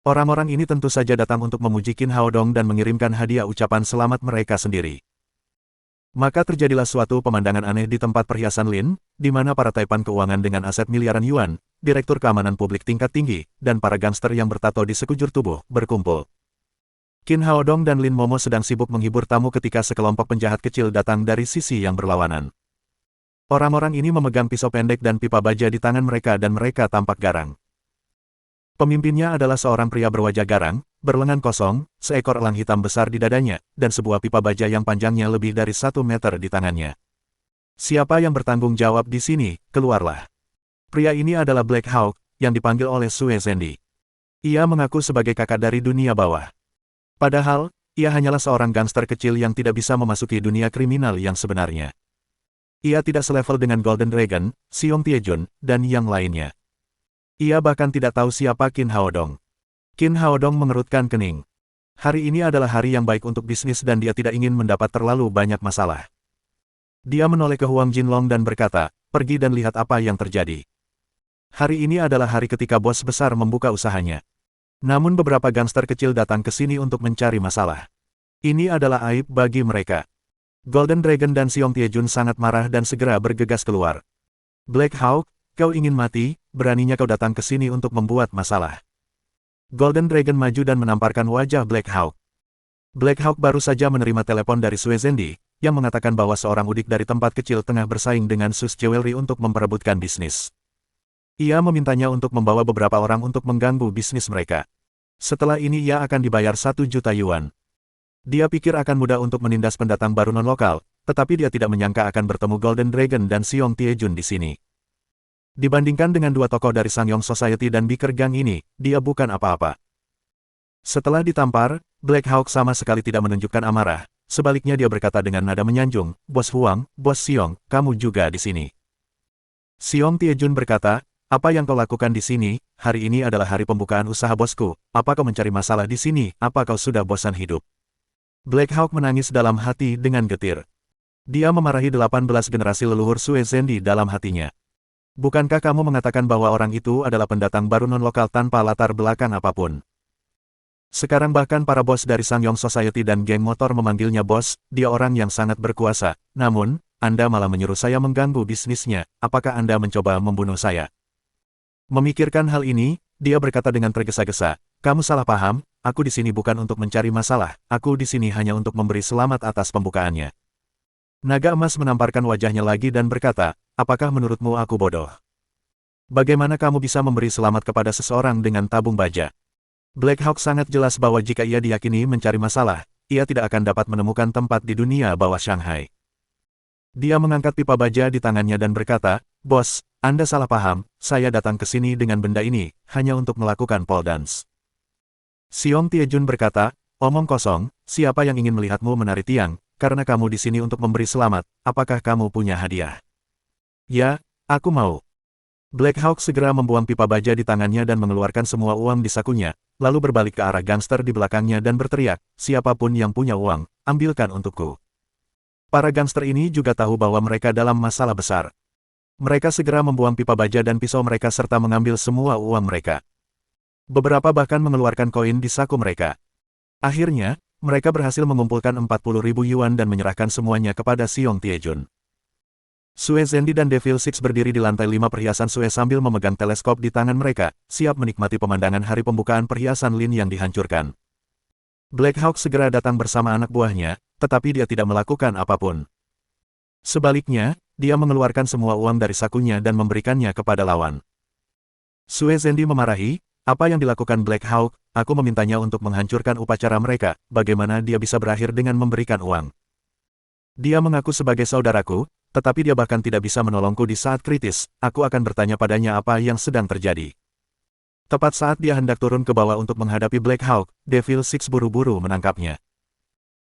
Orang-orang ini tentu saja datang untuk memuji Qin Haodong dan mengirimkan hadiah ucapan selamat mereka sendiri. Maka terjadilah suatu pemandangan aneh di tempat perhiasan Lin, di mana para taipan keuangan dengan aset miliaran yuan, direktur keamanan publik tingkat tinggi, dan para gangster yang bertato di sekujur tubuh, berkumpul. Qin Haodong dan Lin Momo sedang sibuk menghibur tamu ketika sekelompok penjahat kecil datang dari sisi yang berlawanan. Orang-orang ini memegang pisau pendek dan pipa baja di tangan mereka dan mereka tampak garang. Pemimpinnya adalah seorang pria berwajah garang, berlengan kosong, seekor elang hitam besar di dadanya, dan sebuah pipa baja yang panjangnya lebih dari 1 meter di tangannya. "Siapa yang bertanggung jawab di sini, keluarlah." Pria ini adalah Black Hawk, yang dipanggil oleh Sue Zendi. Ia mengaku sebagai kakak dari dunia bawah. Padahal, Ia hanyalah seorang gangster kecil yang tidak bisa memasuki dunia kriminal yang sebenarnya. Ia tidak selevel dengan Golden Dragon, Xiong Tiejun, dan yang lainnya. Ia bahkan tidak tahu siapa Qin Haodong. Qin Haodong mengerutkan kening. Hari ini adalah hari yang baik untuk bisnis dan dia tidak ingin mendapat terlalu banyak masalah. Dia menoleh ke Huang Jinlong dan berkata, pergi dan lihat apa yang terjadi. Hari ini adalah hari ketika bos besar membuka usahanya. Namun beberapa gangster kecil datang ke sini untuk mencari masalah. Ini adalah aib bagi mereka. Golden Dragon dan Xiong Tiejun sangat marah dan segera bergegas keluar. Black Hawk, kau ingin mati, beraninya kau datang ke sini untuk membuat masalah. Golden Dragon maju dan menamparkan wajah Black Hawk. Black Hawk baru saja menerima telepon dari Sue Zendi, yang mengatakan bahwa seorang udik dari tempat kecil tengah bersaing dengan Sus Jewelry untuk memperebutkan bisnis. Ia memintanya untuk membawa beberapa orang untuk mengganggu bisnis mereka. Setelah ini ia akan dibayar 1 juta yuan. Dia pikir akan mudah untuk menindas pendatang baru non-lokal, tetapi dia tidak menyangka akan bertemu Golden Dragon dan Xiong Tiejun di sini. Dibandingkan dengan dua tokoh dari Sangyong Society dan Biker Gang ini, dia bukan apa-apa. Setelah ditampar, Black Hawk sama sekali tidak menunjukkan amarah, sebaliknya dia berkata dengan nada menyanjung, Bos Huang, Bos Xiong, kamu juga di sini. Xiong Tiejun berkata, apa yang kau lakukan di sini? Hari ini adalah hari pembukaan usaha bosku, apa kau mencari masalah di sini, apa kau sudah bosan hidup? Black Hawk menangis dalam hati dengan getir. Dia memarahi 18 generasi leluhur Sue Zendi dalam hatinya. Bukankah kamu mengatakan bahwa orang itu adalah pendatang baru non-lokal tanpa latar belakang apapun? Sekarang bahkan para bos dari Sangyong Society dan geng motor memanggilnya bos, dia orang yang sangat berkuasa. Namun, Anda malah menyuruh saya mengganggu bisnisnya, apakah Anda mencoba membunuh saya? Memikirkan hal ini, dia berkata dengan tergesa-gesa, kamu salah paham, aku di sini bukan untuk mencari masalah, aku di sini hanya untuk memberi selamat atas pembukaannya. Naga emas menamparkan wajahnya lagi dan berkata, apakah menurutmu aku bodoh? Bagaimana kamu bisa memberi selamat kepada seseorang dengan tabung baja? Black Hawk sangat jelas bahwa jika ia diyakini mencari masalah, ia tidak akan dapat menemukan tempat di dunia bawah Shanghai. Dia mengangkat pipa baja di tangannya dan berkata, Bos, Anda salah paham, saya datang ke sini dengan benda ini, hanya untuk melakukan pole dance. Xiong Tiejun berkata, omong kosong, siapa yang ingin melihatmu menari tiang, karena kamu di sini untuk memberi selamat, apakah kamu punya hadiah? Ya, aku mau. Black Hawk segera membuang pipa baja di tangannya dan mengeluarkan semua uang di sakunya, lalu berbalik ke arah gangster di belakangnya dan berteriak, siapapun yang punya uang, ambilkan untukku. Para gangster ini juga tahu bahwa mereka dalam masalah besar. Mereka segera membuang pipa baja dan pisau mereka serta mengambil semua uang mereka. Beberapa bahkan mengeluarkan koin di saku mereka. Akhirnya, mereka berhasil mengumpulkan 40.000 yuan dan menyerahkan semuanya kepada Xiong Tiejun. Sue Zendi dan Devil Six berdiri di lantai 5 perhiasan Sue sambil memegang teleskop di tangan mereka, siap menikmati pemandangan hari pembukaan perhiasan Lin yang dihancurkan. Black Hawk segera datang bersama anak buahnya, tetapi dia tidak melakukan apapun. Sebaliknya, dia mengeluarkan semua uang dari sakunya dan memberikannya kepada lawan. Sue Zendi memarahi, apa yang dilakukan Black Hawk, aku memintanya untuk menghancurkan upacara mereka, bagaimana dia bisa berakhir dengan memberikan uang. Dia mengaku sebagai saudaraku, tetapi dia bahkan tidak bisa menolongku di saat kritis, aku akan bertanya padanya apa yang sedang terjadi. Tepat saat dia hendak turun ke bawah untuk menghadapi Black Hawk, Devil Six buru-buru menangkapnya.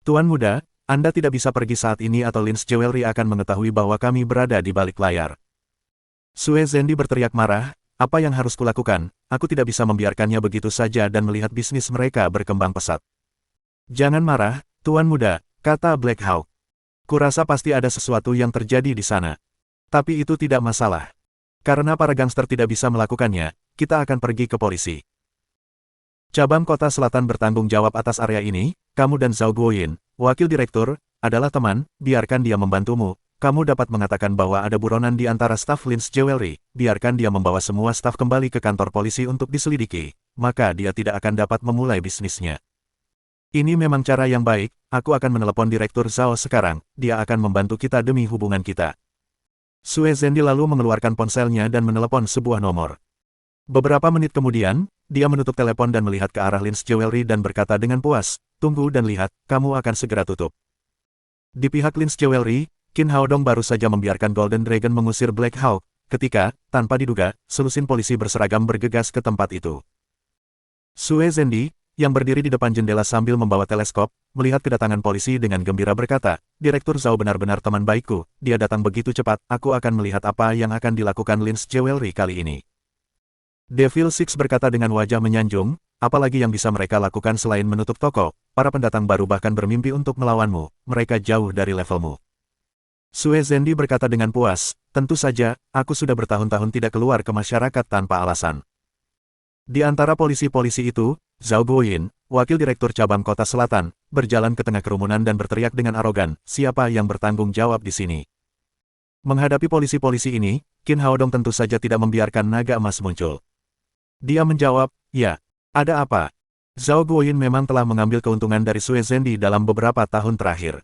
Tuan muda, Anda tidak bisa pergi saat ini atau Lin's Jewelry akan mengetahui bahwa kami berada di balik layar. Sue Zendi berteriak marah, apa yang harus kulakukan, aku tidak bisa membiarkannya begitu saja dan melihat bisnis mereka berkembang pesat. Jangan marah, Tuan muda, kata Black Hawk. Kurasa pasti ada sesuatu yang terjadi di sana. Tapi itu tidak masalah. Karena para gangster tidak bisa melakukannya, kita akan pergi ke polisi. Cabang Kota Selatan bertanggung jawab atas area ini, kamu dan Zhao Guoyin, wakil direktur, adalah teman, biarkan dia membantumu. Kamu dapat mengatakan bahwa ada buronan di antara staf Lin's Jewelry, biarkan dia membawa semua staf kembali ke kantor polisi untuk diselidiki, maka dia tidak akan dapat memulai bisnisnya. Ini memang cara yang baik, aku akan menelepon Direktur Zhao sekarang, dia akan membantu kita demi hubungan kita. Sue Zendi lalu mengeluarkan ponselnya dan menelepon sebuah nomor. Beberapa menit kemudian, dia menutup telepon dan melihat ke arah Lin's Jewelry dan berkata dengan puas, tunggu dan lihat, kamu akan segera tutup. Di pihak Lin's Jewelry, Qin Haodong baru saja membiarkan Golden Dragon mengusir Black Hawk, ketika, tanpa diduga, selusin polisi berseragam bergegas ke tempat itu. Sue Zendi, yang berdiri di depan jendela sambil membawa teleskop, melihat kedatangan polisi dengan gembira berkata, Direktur Zhao benar-benar teman baikku, dia datang begitu cepat, aku akan melihat apa yang akan dilakukan Lins Jewelry kali ini. Devil Six berkata dengan wajah menyanjung, apalagi yang bisa mereka lakukan selain menutup toko, para pendatang baru bahkan bermimpi untuk melawanmu, mereka jauh dari levelmu. Sue Zendi berkata dengan puas, tentu saja, aku sudah bertahun-tahun tidak keluar ke masyarakat tanpa alasan. Di antara polisi-polisi itu, Zhao Guoyin, wakil direktur cabang kota selatan, berjalan ke tengah kerumunan dan berteriak dengan arogan, siapa yang bertanggung jawab di sini? Menghadapi polisi-polisi ini, Qin Haodong tentu saja tidak membiarkan naga emas muncul. Dia menjawab, ya, ada apa? Zhao Guoyin memang telah mengambil keuntungan dari Sue Zendi dalam beberapa tahun terakhir.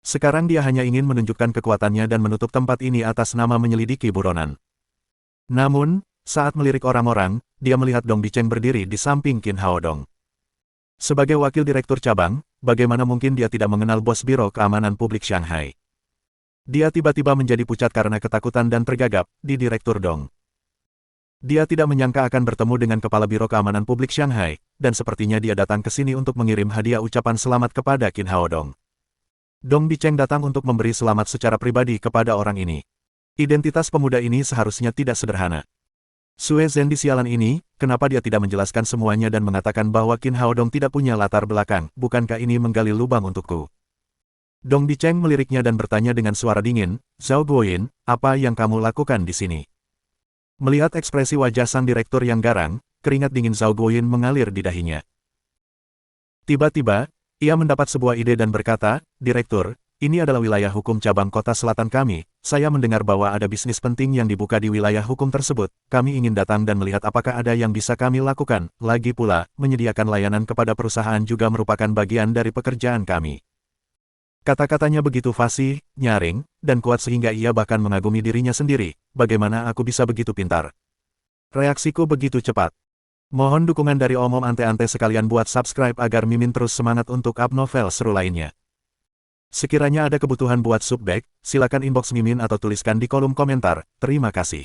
Sekarang dia hanya ingin menunjukkan kekuatannya dan menutup tempat ini atas nama menyelidiki buronan. Namun, saat melirik orang-orang, dia melihat Dong Bicheng berdiri di samping Qin Haodong. Sebagai wakil direktur cabang, bagaimana mungkin dia tidak mengenal bos Biro Keamanan Publik Shanghai? Dia tiba-tiba menjadi pucat karena ketakutan dan tergagap di Direktur Dong. Dia tidak menyangka akan bertemu dengan Kepala Biro Keamanan Publik Shanghai, dan sepertinya dia datang ke sini untuk mengirim hadiah ucapan selamat kepada Qin Haodong. Dong Bicheng datang untuk memberi selamat secara pribadi kepada orang ini. Identitas pemuda ini seharusnya tidak sederhana. Sue Zendi sialan ini, kenapa dia tidak menjelaskan semuanya dan mengatakan bahwa Qin Haodong tidak punya latar belakang, bukankah ini menggali lubang untukku? Dong Bicheng meliriknya dan bertanya dengan suara dingin, Zhao Guoyin, apa yang kamu lakukan di sini? Melihat ekspresi wajah sang direktur yang garang, keringat dingin Zhao Guoyin mengalir di dahinya. Tiba-tiba, ia mendapat sebuah ide dan berkata, Direktur, ini adalah wilayah hukum cabang kota selatan kami, saya mendengar bahwa ada bisnis penting yang dibuka di wilayah hukum tersebut, kami ingin datang dan melihat apakah ada yang bisa kami lakukan, lagi pula, menyediakan layanan kepada perusahaan juga merupakan bagian dari pekerjaan kami. Kata-katanya begitu fasih, nyaring, dan kuat sehingga ia bahkan mengagumi dirinya sendiri, bagaimana aku bisa begitu pintar? Reaksiku begitu cepat. Mohon dukungan dari Om Ante-Ante sekalian buat subscribe agar Mimin terus semangat untuk up novel seru lainnya. Sekiranya ada kebutuhan buat subbag, silakan inbox Mimin atau tuliskan di kolom komentar. Terima kasih.